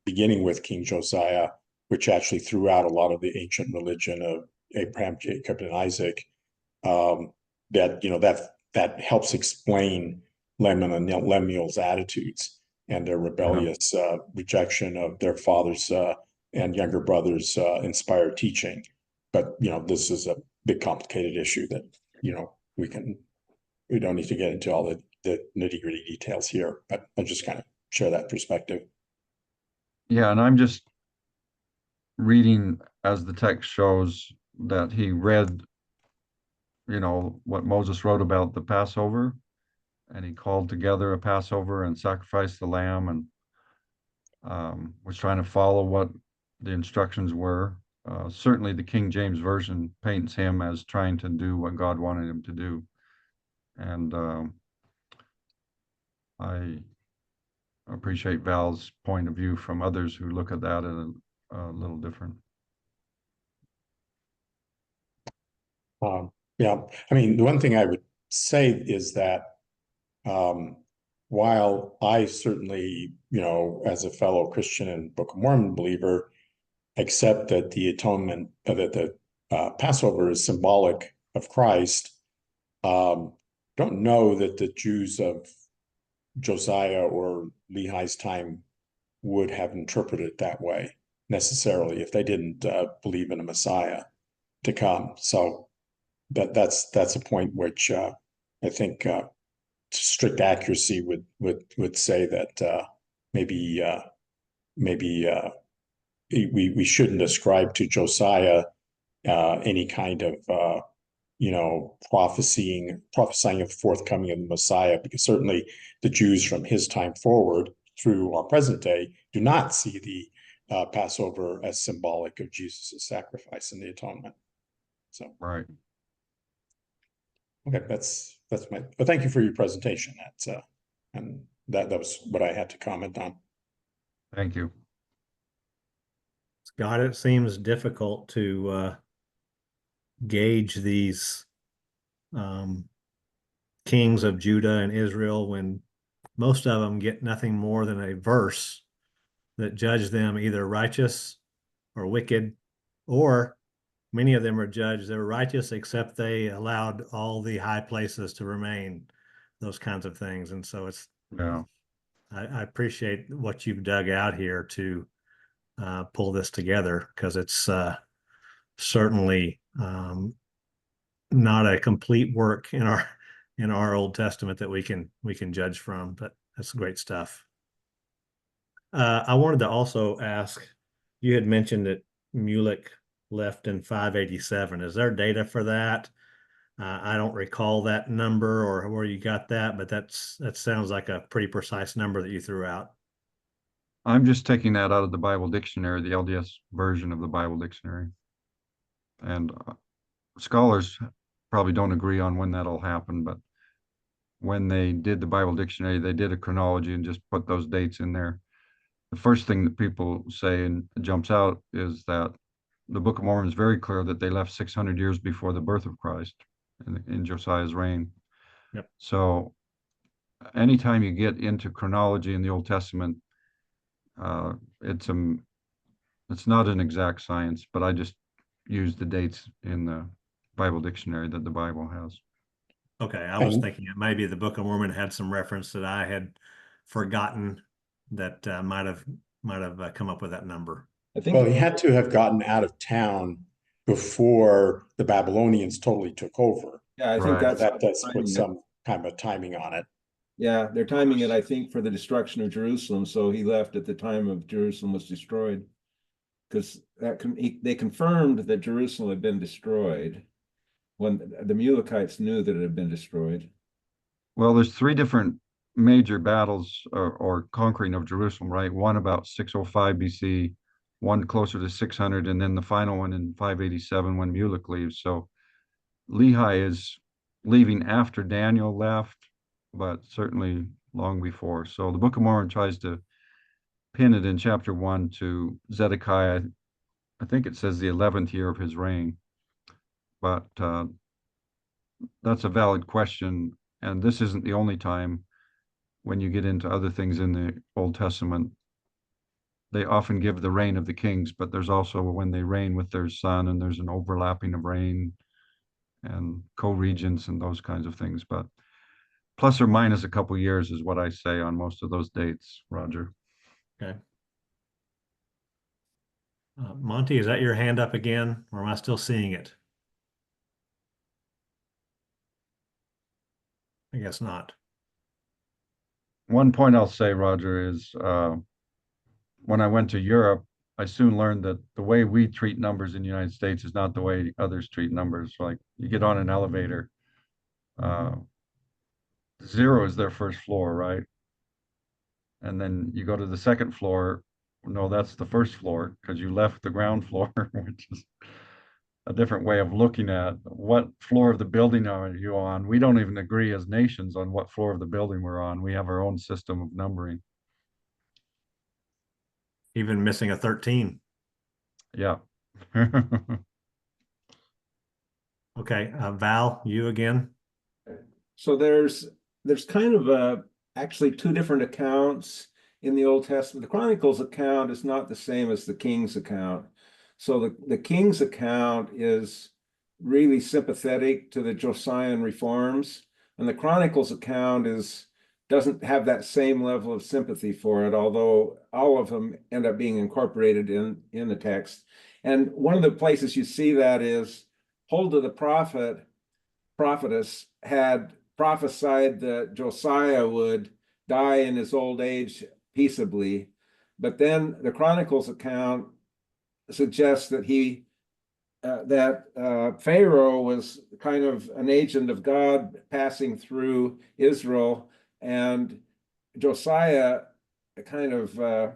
beginning with King Josiah, which actually threw out a lot of the ancient religion of Abraham, Jacob, and Isaac. That helps explain Lemuel's attitudes and their rebellious rejection of their father's and younger brothers' inspired teaching. But this is a big complicated issue that we don't need to get into all the nitty-gritty details here, but I'll just kind of share that perspective. Yeah, and I'm just reading as the text shows that he read, what Moses wrote about the Passover, and he called together a Passover and sacrificed the lamb, and was trying to follow what the instructions were. Certainly the King James Version paints him as trying to do what God wanted him to do. And I appreciate Val's point of view from others who look at that a little different. Yeah, I mean, the one thing I would say is that while I certainly, as a fellow Christian and Book of Mormon believer, accept that the atonement, that the Passover is symbolic of Christ, don't know that the Jews of Josiah or Lehi's time would have interpreted it that way necessarily if they didn't believe in a Messiah to come. So that's a point which I think strict accuracy would say that maybe we shouldn't ascribe to Josiah any kind of prophesying of the forthcoming of the Messiah, because certainly the Jews from his time forward through our present day do not see the Passover as symbolic of Jesus' sacrifice and the atonement. So Right. okay, that's my. But thank you for your presentation. That's and that was what I had to comment on. Thank you. Scott, it seems difficult to gauge these kings of Judah and Israel when most of them get nothing more than a verse that judge them either righteous or wicked, or many of them are judged they were righteous except they allowed all the high places to remain, those kinds of things. And so I appreciate what you've dug out here to pull this together, because it's certainly not a complete work in our Old Testament that we can judge from, but that's great stuff. I wanted to also ask, you had mentioned that Mulek left in 587. Is there data for that? I don't recall that number or where you got that, but that sounds like a pretty precise number that you threw out. I'm just taking that out of the Bible dictionary, the LDS version of the Bible dictionary. And scholars probably don't agree on when that'll happen, but when they did the Bible dictionary, they did a chronology and just put those dates in there. The first thing that people say and jumps out is that the Book of Mormon is very clear that they left 600 years before the birth of Christ in Josiah's reign. Yep. So anytime you get into chronology in the Old Testament, it's not an exact science, but I just use the dates in the Bible dictionary that the Bible has. Okay, I was thinking it maybe the Book of Mormon had some reference that I had forgotten that might have come up with that number. I think Well, he had to have gotten out of town before the Babylonians totally took over. yeah, I think Right. that's Put timing it. some kind of timing on it. Yeah, they're timing it, I think, for the destruction of Jerusalem. So he left at the time of Jerusalem was destroyed, because they confirmed that Jerusalem had been destroyed when the Mulekites knew that it had been destroyed. Well, there's three different major battles or conquering of Jerusalem, right? One about 605 BC, one closer to 600, and then the final one in 587 when Mulek leaves. So Lehi is leaving after Daniel left, but certainly long before. So the Book of Mormon tries to pin it in chapter 1 to Zedekiah. I think it says the 11th year of his reign, but that's a valid question. And this isn't the only time when you get into other things in the Old Testament. They often give the reign of the kings, but there's also when they reign with their son, and there's an overlapping of reign and co-regents and those kinds of things. But plus or minus a couple years is what I say on most of those dates, Roger. Okay. Monty, is that your hand up again, or am I still seeing it? I guess not. One point I'll say, Roger, is when I went to Europe, I soon learned that the way we treat numbers in the United States is not the way others treat numbers. Like you get on an elevator, uh, 0 is their first floor, right? And then you go to the second floor. No, that's the first floor because you left the ground floor, which is a different way of looking at what floor of the building are you on. We don't even agree as nations on what floor of the building we're on. We have our own system of numbering. Even missing a 13. Yeah. Okay, Val, you again. So there's kind of actually two different accounts in the Old Testament. The Chronicles account is not the same as the King's account. So the King's account is really sympathetic to the Josiah reforms, and the Chronicles account doesn't have that same level of sympathy for it, although all of them end up being incorporated in the text. And one of the places you see that is Huldah the prophetess had prophesied that Josiah would die in his old age peaceably. But then the Chronicles account suggests that Pharaoh was kind of an agent of God passing through Israel, and Josiah kind of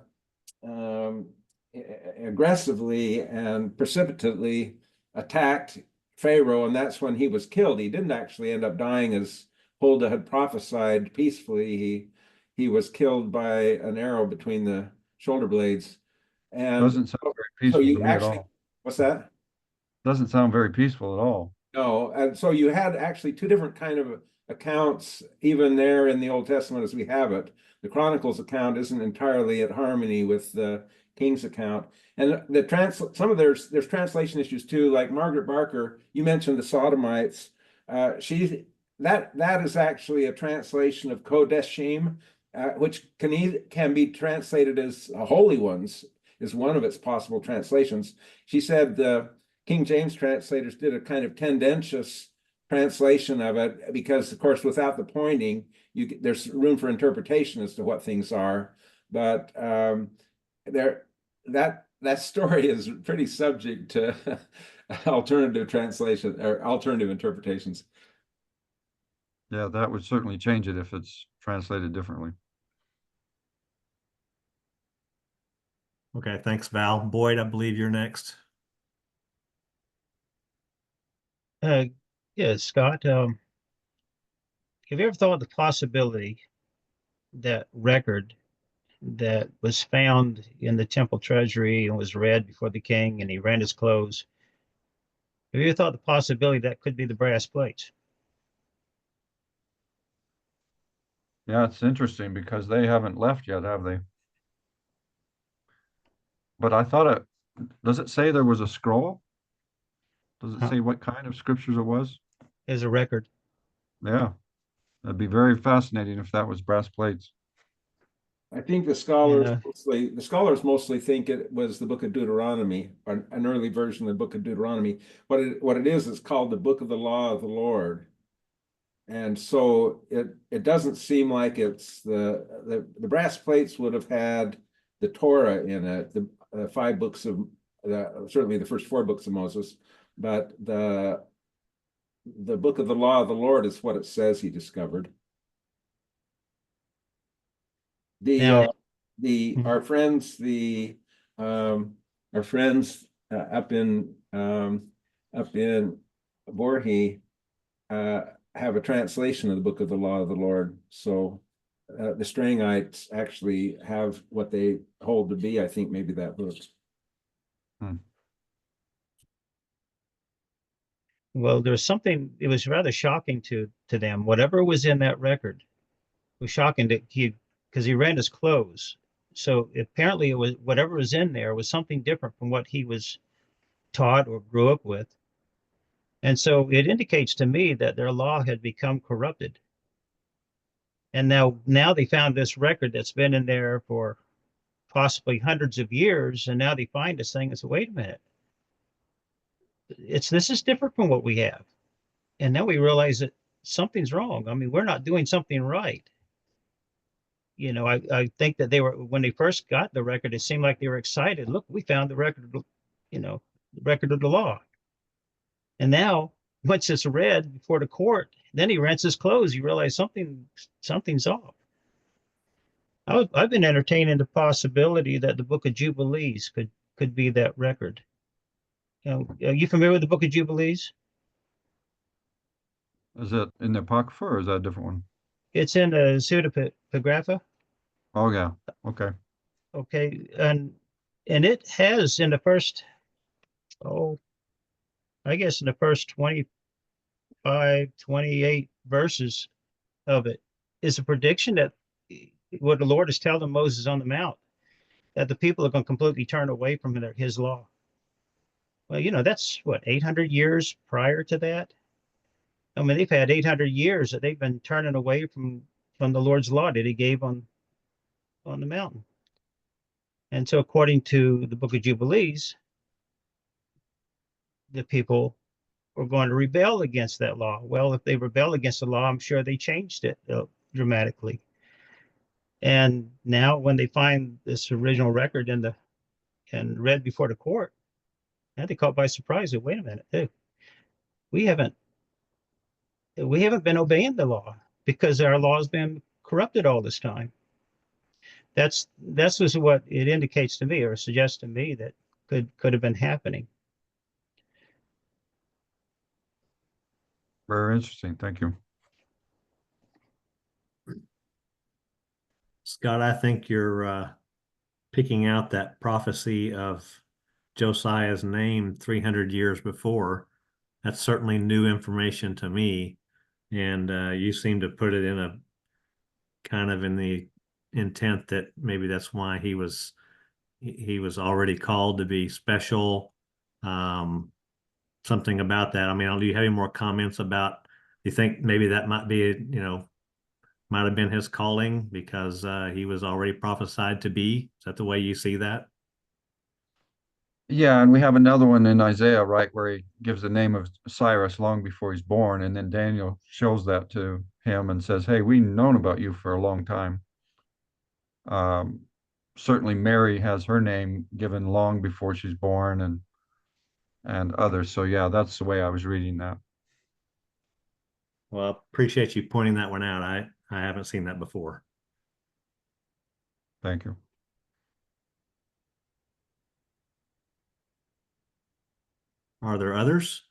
aggressively and precipitately attacked Pharaoh, and that's when he was killed. He didn't actually end up dying as Huldah had prophesied peacefully. He was killed by an arrow between the shoulder blades. And Doesn't sound very so peaceful to you me at actually, all. what's that? Doesn't sound very peaceful at all. No, and so you had actually two different kind of accounts, even there in the Old Testament as we have it. The Chronicles account isn't entirely at harmony with the King's account, and some of there's translation issues too. Like Margaret Barker, you mentioned the Sodomites. That is actually a translation of Kodeshim, which can be translated as holy ones, is one of its possible translations. She said the King James translators did a kind of tendentious translation of it because, of course, without the pointing, there's room for interpretation as to what things are. But that story is pretty subject to alternative translation or alternative interpretations. Yeah, that would certainly change it if it's translated differently. Okay, thanks, Val. Boyd, I believe you're next. Uh, yeah, Scott, have you ever thought of the possibility that record that was found in the temple treasury and was read before the king and he rent his clothes? Have you ever thought the possibility that could be the brass plates? Yeah, it's interesting because they haven't left yet, have they? But I thought does it say there was a scroll? Does it say what kind of scriptures it was? As a record? Yeah, that'd be very fascinating if that was brass plates. I think the Yeah. scholars mostly think it was the book of Deuteronomy, or an early version of the book of Deuteronomy. What it is, it's called the book of the law of the Lord. And so it doesn't seem like it's the brass plates would have had the Torah in it, the 5 books of certainly the first 4 books of Moses, but the book of the law of the Lord is what it says he discovered. Now, Our friends up in Borhi have a translation of the book of the law of the Lord. So the Strangites actually have what they hold to be, I think, maybe that book. Hmm. Well, there was something, it was rather shocking to them. Whatever was in that record was shocking to because he ran his clothes. So apparently it was whatever was in there was something different from what he was taught or grew up with. And so it indicates to me that their law had become corrupted. And now they found this record that's been in there for possibly hundreds of years, and now they find this thing and say, wait a minute, this is different from what we have. And then we realize that something's wrong. I mean, we're not doing something right. I think that they were, when they first got the record, it seemed like they were excited. Look, we found the record, the record of the law. And now, once it's read before the court, then he rents his clothes. You realize something's off. I've been entertaining the possibility that the Book of Jubilees could be that record. Are you familiar with the Book of Jubilees? Is it in the Apocrypha or is that a different one? It's in the Pseudepigrapha. Oh, yeah. Okay. Okay, and it has in the first, I guess in the first 25, 28 verses of it is a prediction that what the Lord is telling Moses on the Mount, that the people are going to completely turn away from his law. Well, that's what, 800 years prior to that? I mean, they've had 800 years that they've been turning away from the Lord's law that he gave on the mountain. And so according to the Book of Jubilees, the people were going to rebel against that law. Well, if they rebel against the law, I'm sure they changed it dramatically. And now when they find this original record and read before the court, now they caught by surprise. Wait a minute, dude, we haven't been obeying the law because our law has been corrupted all this time. That's just what it indicates to me or suggests to me that could have been happening. Very interesting. Thank you. Scott, I think you're picking out that prophecy of Josiah's name 300 years before. That's certainly new information to me. And you seem to put it in a kind of in the intent that maybe that's why he was already called to be special. Something about that. I mean, do you have any more comments about, do you think maybe that might be, might have been his calling because he was already prophesied to be? Is that the way you see that? Yeah, and we have another one in Isaiah, right, where he gives the name of Cyrus long before he's born, and then Daniel shows that to him and says, "Hey, we've known about you for a long time." Certainly, Mary has her name given long before she's born, and others. So yeah, that's the way I was reading that. Well, I appreciate you pointing that one out. I haven't seen that before. Thank you. Are there others?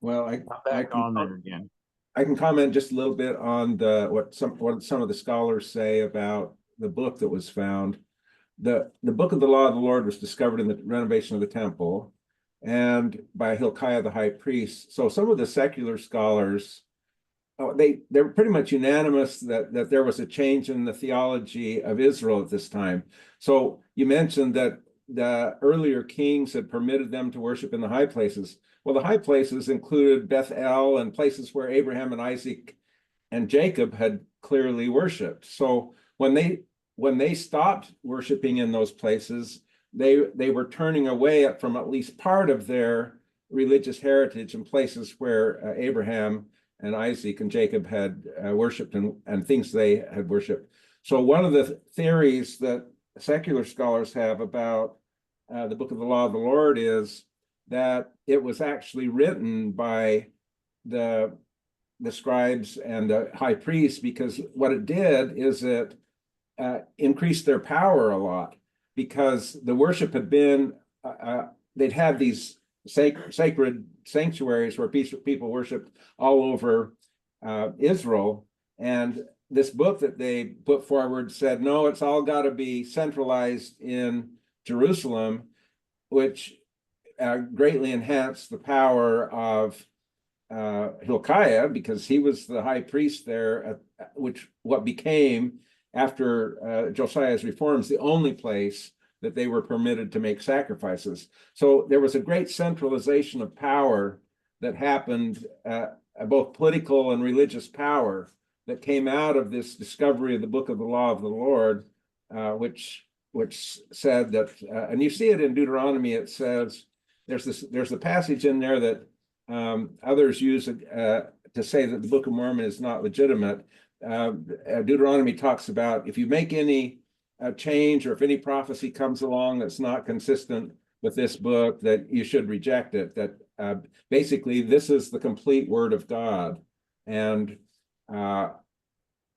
Well, I'm back on there again. I can comment just a little bit on what some of the scholars say about the book that was found. The book of the law of the Lord was discovered in the renovation of the temple and by Hilkiah the high priest. So some of the secular scholars, they're pretty much unanimous that there was a change in the theology of Israel at this time. So you mentioned that the earlier kings had permitted them to worship in the high places. Well, the high places included Bethel and places where Abraham and Isaac and Jacob had clearly worshiped. So when they stopped worshiping in those places, they were turning away from at least part of their religious heritage in places where Abraham and Isaac and Jacob had worshipped and things they had worshipped. So one of the theories that secular scholars have about the book of the law of the Lord is that it was actually written by the scribes and the high priests, because what it did is it increased their power a lot, because the worship had been, they'd had these sacred sanctuaries where people worshiped all over Israel. And this book that they put forward said, no, it's all got to be centralized in Jerusalem. which greatly enhanced the power of Hilkiah, because he was the high priest there, which what became, after Josiah's reforms, the only place that they were permitted to make sacrifices. So there was a great centralization of power that happened, both political and religious power, that came out of this discovery of the book of the law of the Lord, which said that, and you see it in Deuteronomy. It says there's a passage in there that others use to say that the Book of Mormon is not legitimate. Deuteronomy talks about if you make any change, or if any prophecy comes along that's not consistent with this book, that you should reject it. That basically this is the complete Word of God, and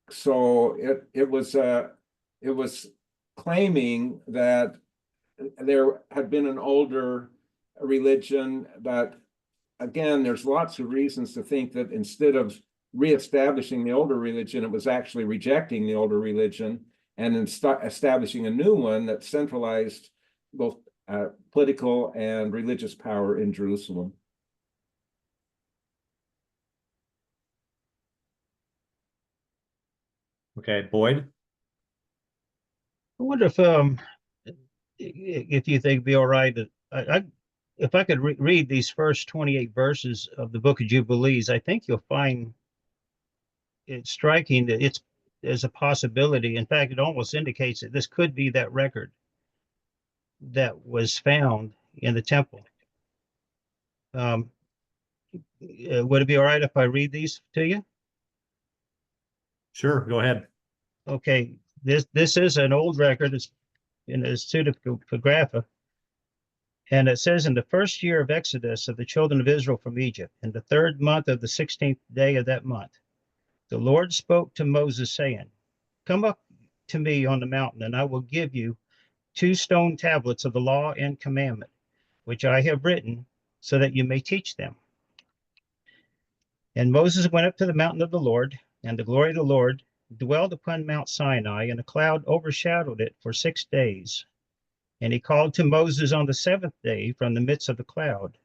so it was claiming that there had been an older religion, but again, there's lots of reasons to think that instead of reestablishing the older religion, it was actually rejecting the older religion and establishing a new one that centralized both political and religious power in Jerusalem. Okay, Boyd? I wonder if you think it'd be all right that if I could read these first 28 verses of the Book of Jubilees, I think you'll find it striking that there's a possibility. In fact, it almost indicates that this could be that record that was found in the temple. Would it be all right if I read these to you? Sure, go ahead. Okay, this is an old record. It's in the pseudepigrapha. And it says, in the first year of Exodus of the children of Israel from Egypt, in the 3rd month of the 16th day of that month, the Lord spoke to Moses, saying, come up to me on the mountain, and I will give you 2 stone tablets of the law and commandment, which I have written, so that you may teach them. And Moses went up to the mountain of the Lord, and the glory of the Lord dwelled upon Mount Sinai, and a cloud overshadowed it for 6 days. And he called to Moses on the 7th day from the midst of the cloud.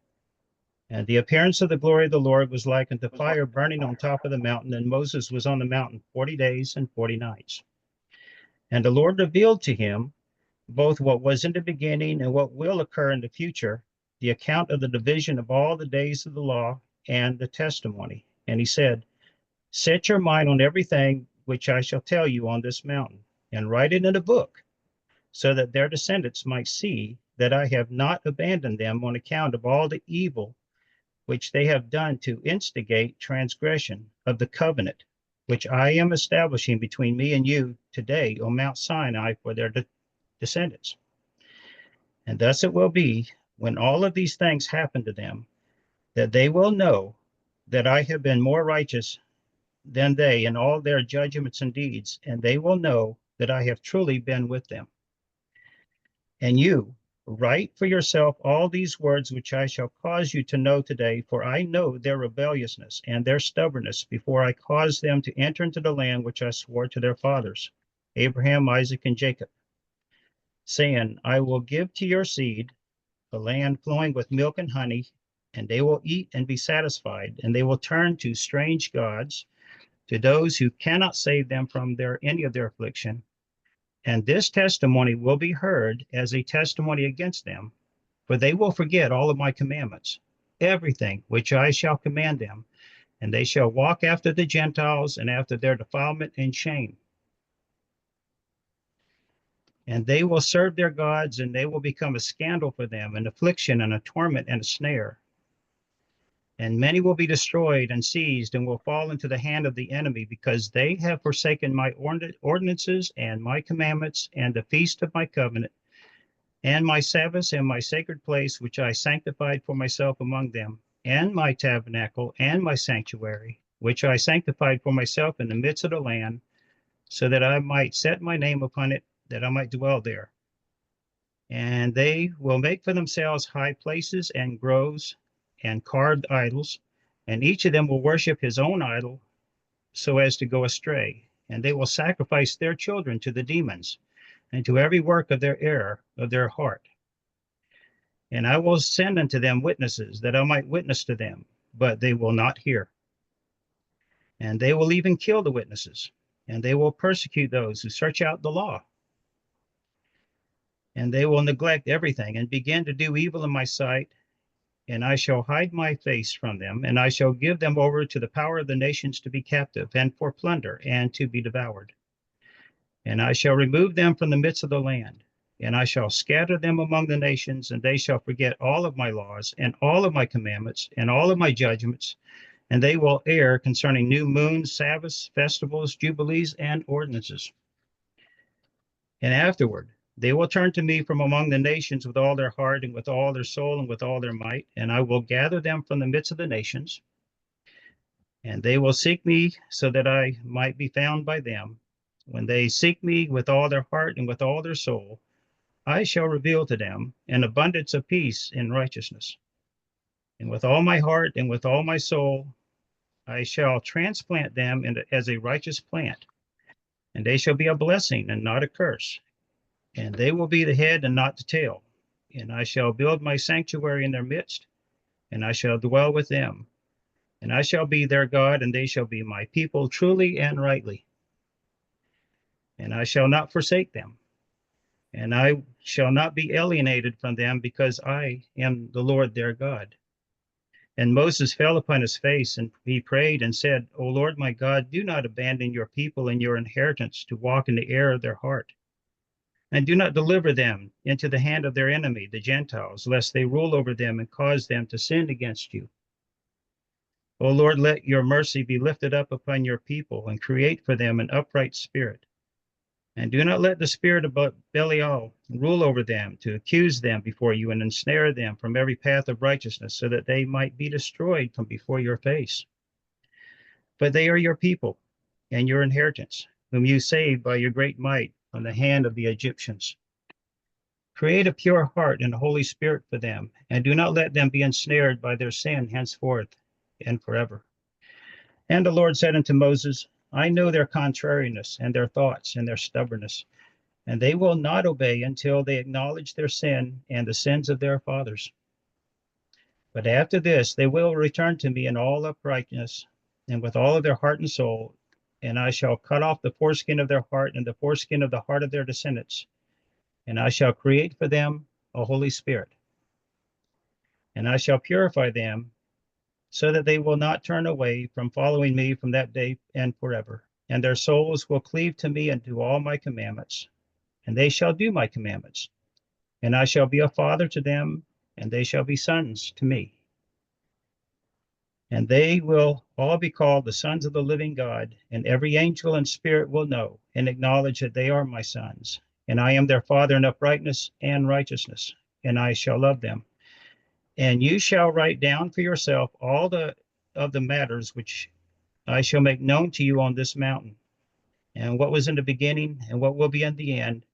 And the appearance of the glory of the Lord was like unto fire burning on top of the mountain, and Moses was on the mountain 40 days and 40 nights. And the Lord revealed to him both what was in the beginning and what will occur in the future, the account of the division of all the days of the law and the testimony. And he said, set your mind on everything which I shall tell you on this mountain, and write it in a book, so that their descendants might see that I have not abandoned them on account of all the evil which they have done to instigate transgression of the covenant, which I am establishing between me and you today on Mount Sinai for their descendants. And thus it will be, when all of these things happen to them, that they will know that I have been more righteous than they in all their judgments and deeds, and they will know that I have truly been with them. And you, write for yourself all these words which I shall cause you to know today, for I know their rebelliousness and their stubbornness before I cause them to enter into the land which I swore to their fathers, Abraham, Isaac, and Jacob, saying, I will give to your seed a land flowing with milk and honey, and they will eat and be satisfied, and they will turn to strange gods, to those who cannot save them from any of their affliction. And this testimony will be heard as a testimony against them, for they will forget all of my commandments, everything which I shall command them, and they shall walk after the Gentiles and after their defilement and shame. And they will serve their gods, and they will become a scandal for them, an affliction and a torment and a snare. And many will be destroyed and seized and will fall into the hand of the enemy, because they have forsaken my ordinances and my commandments and the feast of my covenant and my Sabbaths and my sacred place, which I sanctified for myself among them, and my tabernacle and my sanctuary, which I sanctified for myself in the midst of the land, so that I might set my name upon it, that I might dwell there. And they will make for themselves high places and groves and carved idols, and each of them will worship his own idol so as to go astray. And they will sacrifice their children to the demons and to every work of their error of their heart. And I will send unto them witnesses, that I might witness to them, but they will not hear. And they will even kill the witnesses, and they will persecute those who search out the law. And they will neglect everything and begin to do evil in my sight. And I shall hide my face from them, and I shall give them over to the power of the nations to be captive, and for plunder, and to be devoured. And I shall remove them from the midst of the land, and I shall scatter them among the nations, and they shall forget all of my laws, and all of my commandments, and all of my judgments, and they will err concerning new moons, Sabbaths, festivals, jubilees, and ordinances. And afterward, they will turn to me from among the nations with all their heart, and with all their soul, and with all their might, and I will gather them from the midst of the nations. And they will seek me so that I might be found by them. When they seek me with all their heart and with all their soul, I shall reveal to them an abundance of peace and righteousness. And with all my heart and with all my soul, I shall transplant them as a righteous plant, and they shall be a blessing and not a curse. And they will be the head and not the tail. And I shall build my sanctuary in their midst, and I shall dwell with them. And I shall be their God, and they shall be my people truly and rightly. And I shall not forsake them, and I shall not be alienated from them, because I am the Lord their God. And Moses fell upon his face, and he prayed and said, O Lord my God, do not abandon your people and your inheritance to walk in the error of their heart. And do not deliver them into the hand of their enemy, the Gentiles, lest they rule over them and cause them to sin against you. O Lord, let your mercy be lifted up upon your people, and create for them an upright spirit. And do not let the spirit of Belial rule over them, to accuse them before you and ensnare them from every path of righteousness, so that they might be destroyed from before your face. But they are your people and your inheritance, whom you saved by your great might from the hand of the Egyptians. Create a pure heart and a holy spirit for them, and do not let them be ensnared by their sin henceforth and forever. And the Lord said unto Moses, I know their contrariness and their thoughts and their stubbornness, and they will not obey until they acknowledge their sin and the sins of their fathers. But after this, they will return to me in all uprightness and with all of their heart and soul, and I shall cut off the foreskin of their heart and the foreskin of the heart of their descendants, and I shall create for them a holy spirit. And I shall purify them, so that they will not turn away from following me from that day and forever. And their souls will cleave to me and to all my commandments, and they shall do my commandments. And I shall be a father to them, and they shall be sons to me. And they will all be called the sons of the living God, and every angel and spirit will know and acknowledge that they are my sons. And I am their father in uprightness and righteousness, and I shall love them. And you shall write down for yourself all of the matters which I shall make known to you on this mountain, and what was in the beginning, and what will be in the end,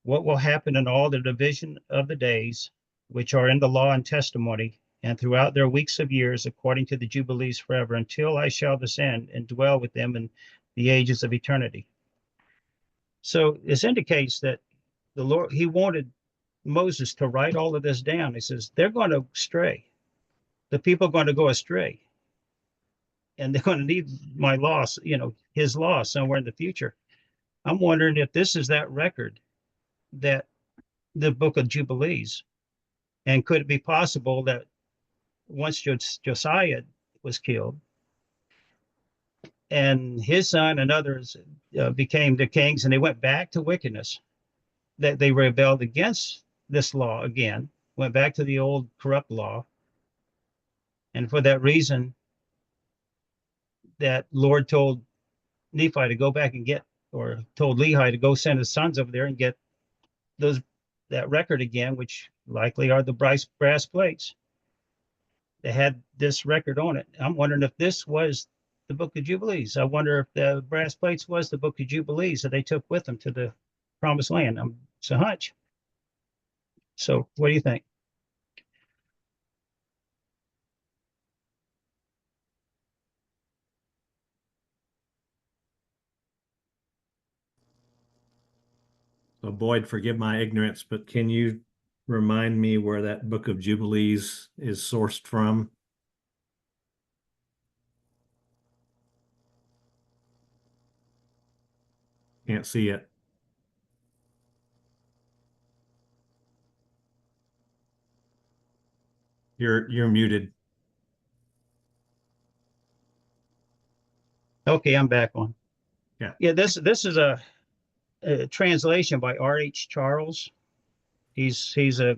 what will happen in all the division of the days, which are in the law and testimony, and throughout their weeks of years, according to the jubilees forever, until I shall descend and dwell with them in the ages of eternity. So this indicates that the Lord, he wanted Moses to write all of this down. He says, they're going to stray. The people are going to go astray, and they're going to need my law, his law somewhere in the future. I'm wondering if this is that record, that the book of Jubilees, and could it be possible that once Josiah was killed and his son and others became the kings, and they went back to wickedness, that they rebelled against this law again, went back to the old corrupt law, and for that reason, that Lord told Nephi to go back and get, or told Lehi to go send his sons over there and get those, that record again, which likely are the brass plates. They had this record on it. I'm wondering if this was the book of Jubilees. I wonder if the brass plates was the book of Jubilees that they took with them to the promised land. It's a hunch. So what do you think? So Boyd, forgive my ignorance, but can you remind me where that Book of Jubilees is sourced from? Can't see it. You're muted. Okay, I'm back on. Yeah. Yeah, this is a translation by R.H. Charles. He's a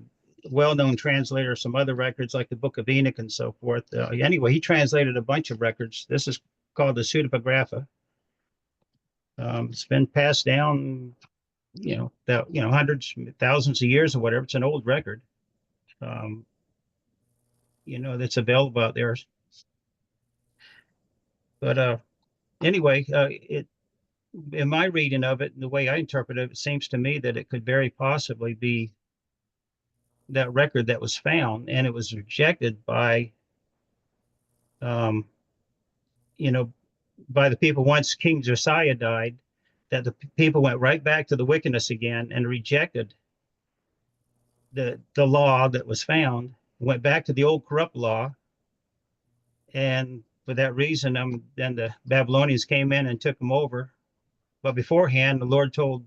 well-known translator of some other records like the Book of Enoch and so forth. Anyway, he translated a bunch of records. This is called the Pseudepigrapha. It's been passed down, hundreds, thousands of years or whatever. It's an old record, that's available out there. But anyway, in my reading of it, and the way I interpret it, it seems to me that it could very possibly be that record that was found, and it was rejected by, um, you know, by the people once King Josiah died, that the people went right back to the wickedness again and rejected the law that was found, went back to the old corrupt law, and for that reason, then the Babylonians came in and took them over. But beforehand, the Lord told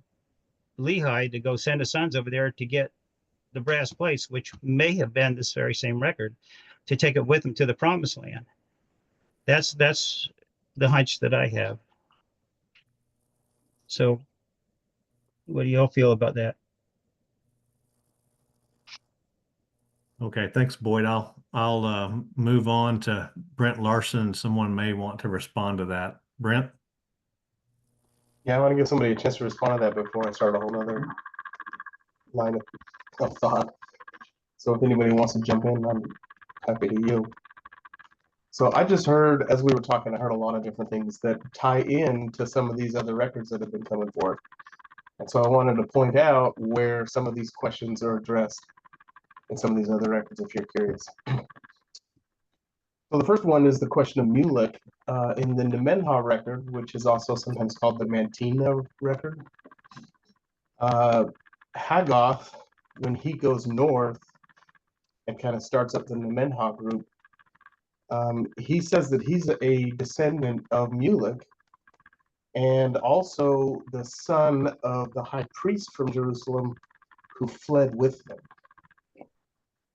Lehi to go send his sons over there to get the brass plates, which may have been this very same record, to take it with them to the promised land. That's the hunch that I have. So what do y'all feel about that? Okay, thanks, Boyd. I'll move on to Brent Larson. Someone may want to respond to that. Brent? Yeah, I want to give somebody a chance to respond to that before I start a whole nother line of thought. So if anybody wants to jump in, I'm happy to yield. So I just heard, as we were talking, I heard a lot of different things that tie in to some of these other records that have been coming forth. And so I wanted to point out where some of these questions are addressed in some of these other records, if you're curious. So the first one is the question of Mulek in the Nemenha record, which is also sometimes called the Mantina record. Haggoth, when he goes north and kind of starts up the Nemenha group, he says that he's a descendant of Mulek and also the son of the high priest from Jerusalem who fled with them.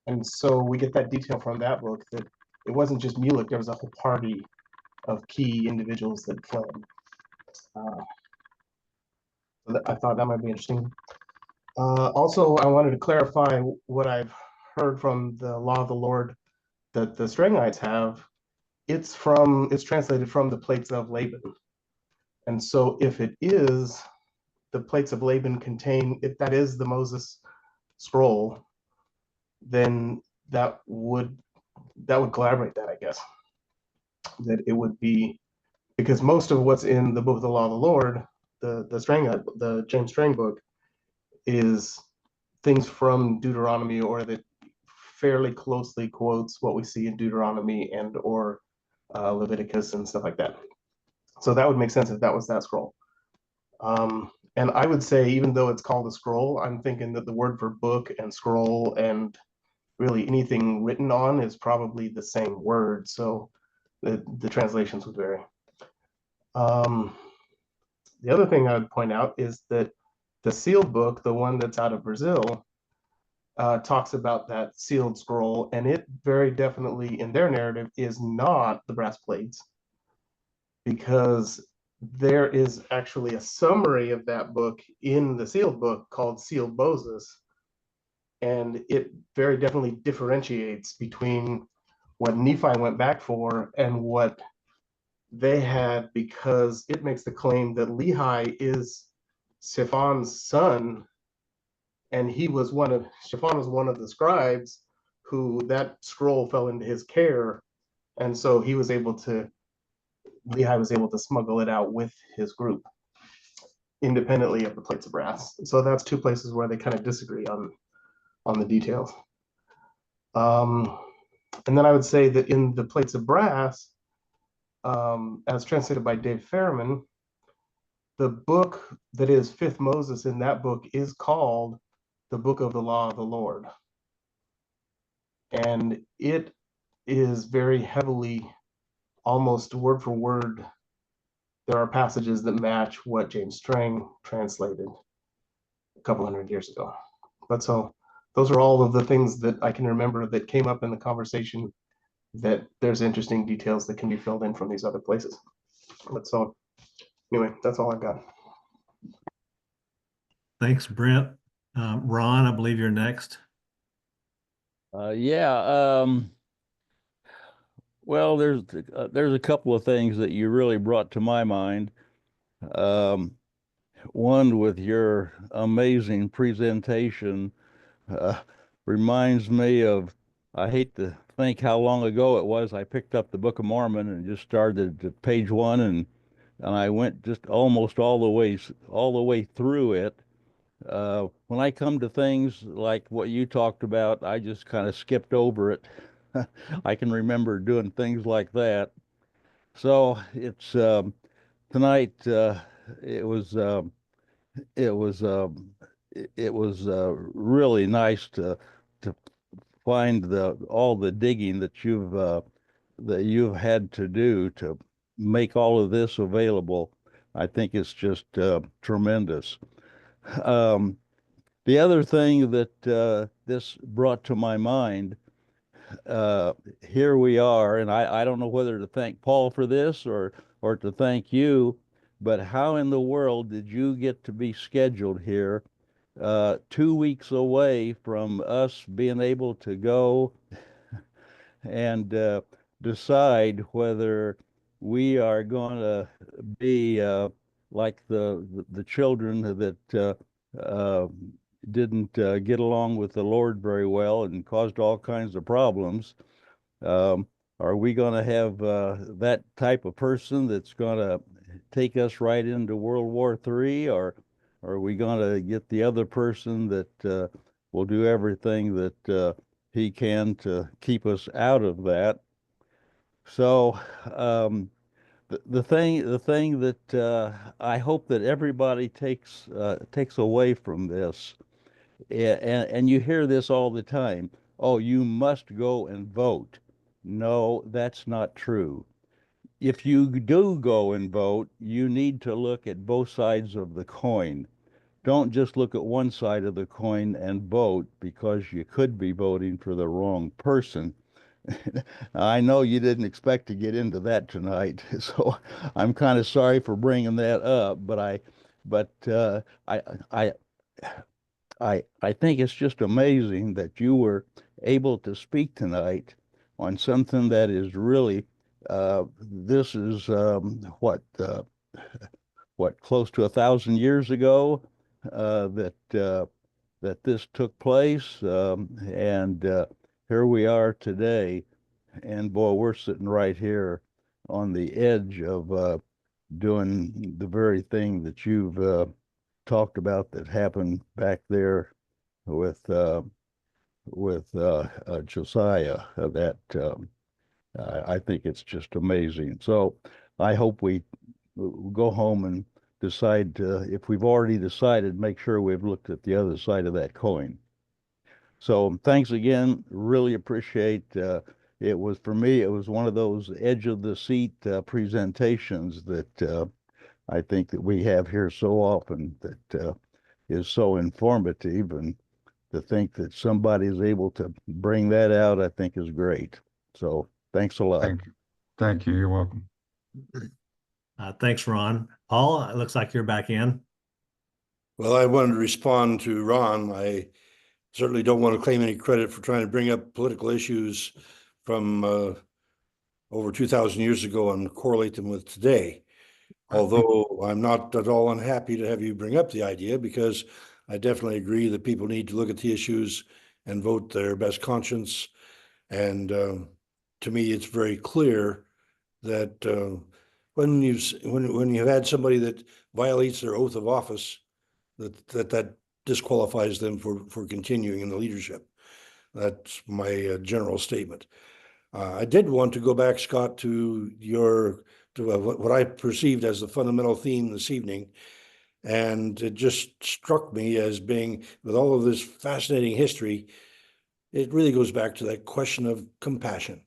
And so we get that detail from that book that it wasn't just Mulek, there was a whole party of key individuals that fled. So I thought that might be interesting. Also, I wanted to clarify what I've heard from the Law of the Lord that the Strangites have. It's translated from the plates of Laban. And so if it is, the plates of Laban contain, if that is the Moses scroll, then that would corroborate that, I guess. That it would be, because most of what's in the book of the Law of the Lord, the James Strang book, is things from Deuteronomy, or that fairly closely quotes what we see in Deuteronomy and or Leviticus and stuff like that. So that would make sense if that was that scroll. And I would say, even though it's called a scroll, I'm thinking that the word for book and scroll and really anything written on is probably the same word. So the translations would vary. The other thing I would point out is that the sealed book, the one that's out of Brazil, talks about that sealed scroll, and it very definitely in their narrative is not the brass plates, because there is actually a summary of that book in the sealed book called Sealed Moses, and it very definitely differentiates between what Nephi went back for and what they had, because it makes the claim that Lehi is Shaphan's son, and Shaphan was one of the scribes who that scroll fell into his care, and so Lehi was able to smuggle it out with his group independently of the plates of brass. So that's two places where they kind of disagree on the details. And then I would say that in the plates of brass, as translated by Dave Fairman, the book that is Fifth Moses in that book is called the book of the law of the Lord. And it is very heavily, almost word for word, there are passages that match what James Strang translated a couple hundred years ago. But so those are all of the things that I can remember that came up in the conversation, that there's interesting details that can be filled in from these other places. But so anyway, that's all I've got. Thanks, Brent. Ron, I believe you're next. Yeah. Well, there's a couple of things that you really brought to my mind. One, with your amazing presentation, uh, reminds me of, I hate to think how long ago it was. I picked up the Book of Mormon and just started at page 1, and I went just almost all the way through it. When I come to things like what you talked about, I just kind of skipped over it. I can remember doing things like that. So it's tonight. It was it was it was really nice to find the all the digging that you've had to do to make all of this available. I think it's just tremendous. Um, the other thing that this brought to my mind, uh, here we are, and I don't know whether to thank Paul for this or to thank you, but how in the world did you get to be scheduled here 2 weeks away from us being able to go and decide whether we are going to be like the children that uh, didn't get along with the Lord very well and caused all kinds of problems. Um, are we going to have that type of person that's going to take us right into World War III, or are we going to get the other person that will do everything that he can to keep us out of that? So the thing that I hope that everybody takes away from this, and you hear this all the time. Oh, you must go and vote. No, that's not true. If you do go and vote, you need to look at both sides of the coin. Don't just look at one side of the coin and vote, because you could be voting for the wrong person. I know you didn't expect to get into that tonight, so I'm kind of sorry for bringing that up. But I, I think it's just amazing that you were able to speak tonight on something that is really, this is what, close to 1,000 years ago that this took place, and here we are today, and boy, we're sitting right here on the edge of doing the very thing that you've talked about that happened back there with Josiah. I think it's just amazing. So I hope we go home and decide, if we've already decided, make sure we've looked at the other side of that coin. So thanks again. Really appreciate. It was, for me, it was one of those edge of the seat presentations that I think that we have here so often, that is so informative, and to think that somebody is able to bring that out, I think is great. So thanks a lot. Thank you. Thank you. You're welcome. Thanks, Ron. Paul, it looks like you're back in. Well, I wanted to respond to Ron. I certainly don't want to claim any credit for trying to bring up political issues from over 2,000 years ago and correlate them with today. Although I'm not at all unhappy to have you bring up the idea, because I definitely agree that people need to look at the issues and vote their best conscience. And to me, it's very clear that when you've had somebody that violates their oath of office, that disqualifies them for continuing in the leadership. That's my general statement. I did want to go back, Scott, to what I perceived as the fundamental theme this evening, And it just struck me as being, with all of this fascinating history, it really goes back to that question of compassion.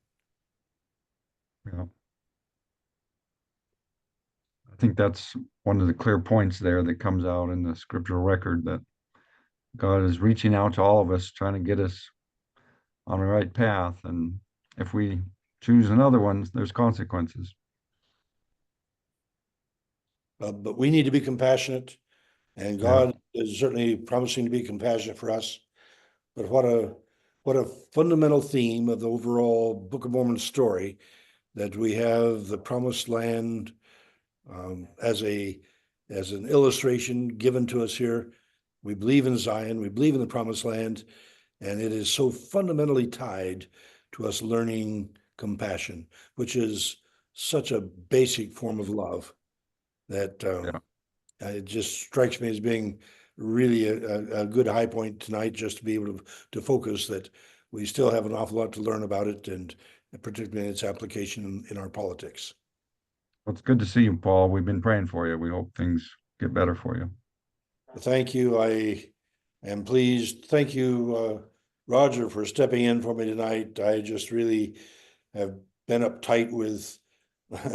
Yeah. I think that's one of the clear points there that comes out in the scriptural record, that God is reaching out to all of us, trying to get us on the right path. And if we choose another one, there's consequences. But we need to be compassionate, and God is certainly promising to be compassionate for us. But what a fundamental theme of the overall Book of Mormon story, that we have the promised land as an illustration given to us here. We believe in Zion, we believe in the promised land, and it is so fundamentally tied to us learning compassion, which is such a basic form of love that it just strikes me as being really a good high point tonight, just to be able to focus that we still have an awful lot to learn about it, and particularly its application in our politics. Well, it's good to see you, Paul. We've been praying for you. We hope things get better for you. Thank you. I am pleased. Thank you, Roger, for stepping in for me tonight. I just really have been uptight with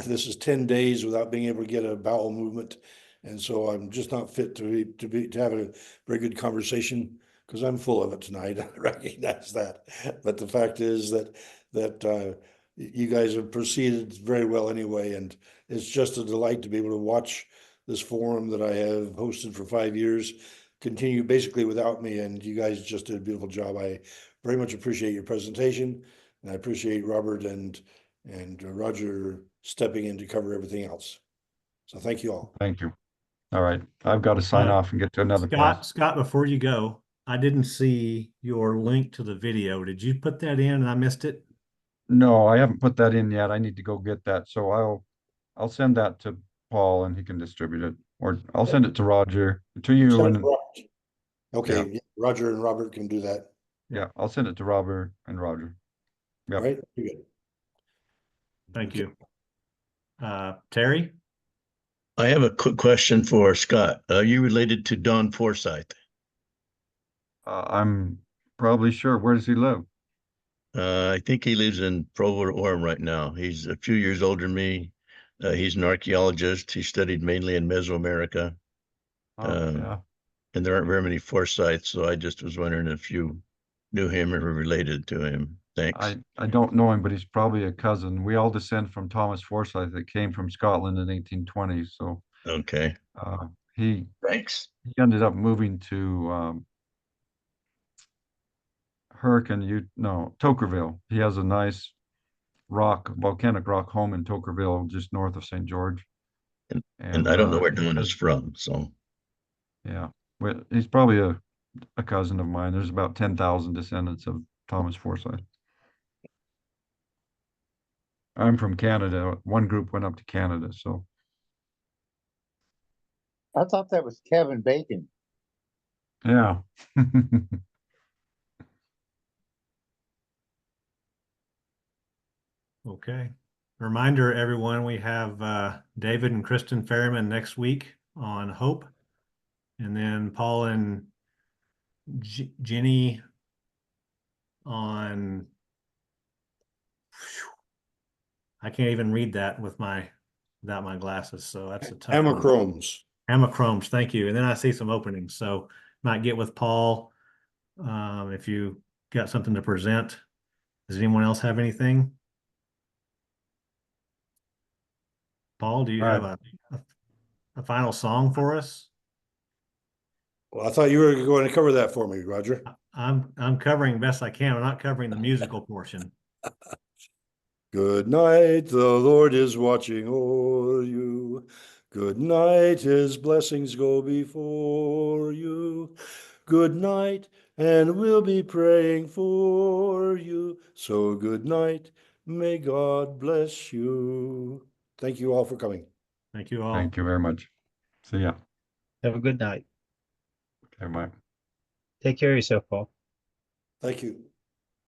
this is 10 days without being able to get a bowel movement. And so I'm just not fit to have a very good conversation, because I'm full of it tonight. I recognize that. But the fact is that you guys have proceeded very well anyway, and it's just a delight to be able to watch this forum that I have hosted for 5 years continue basically without me, and you guys just did a beautiful job. I very much appreciate your presentation, and I appreciate Robert and Roger stepping in to cover everything else. So thank you all. Thank you. All right. I've got to sign off and get to another place. Scott, before you go, I didn't see your link to the video. Did you put that in and I missed it? No, I haven't put that in yet. I need to go get that. So I'll send that to Paul and he can distribute it. Or I'll send it to Roger, to you, and okay, yeah, Roger and Robert can do that. yeah, I'll send it to Robert and Roger. Yeah. Right. Very good. Thank you. Terry? I have a quick question for Scott. Are you related to Don Forsyth? I'm probably sure. Where does he live? I think he lives in Provo, Orem right now. He's a few years older than me. He's an archaeologist. He studied mainly in Mesoamerica. Oh, yeah. And there aren't very many Forsyths, so I just was wondering if you knew him or were related to him. Thanks. I don't know him, but he's probably a cousin. We all descend from Thomas Forsyth that came from Scotland in 1820. So Okay. Thanks. He ended up moving to Tokerville. He has a nice volcanic rock home in Tokerville, just north of St. George. And I don't know where Don is from, so. Yeah, well, he's probably a cousin of mine. There's about 10,000 descendants of Thomas Forsyth. I'm from Canada. One group went up to Canada, so. I thought that was Kevin Bacon. Yeah. Okay. Reminder, everyone, we have David and Kristen Ferryman next week on Hope. And then Paul and Jenny on, I can't even read that without my glasses. So that's a tough Amachromes. Amachromes, thank you. And then I see some openings. So might get with Paul if you got something to present. Does anyone else have anything? Paul, do you have a final song for us? Well, I thought you were going to cover that for me, Roger. I'm covering best I can. I'm not covering the musical portion. Good night, the Lord is watching o'er you. Good night, his blessings go before you. Good night, and we'll be praying for you. So good night, may God bless you. Thank you all for coming. Thank you all. Thank you very much. See ya. Have a good night. Okay, bye. Take care of yourself, Paul. Thank you.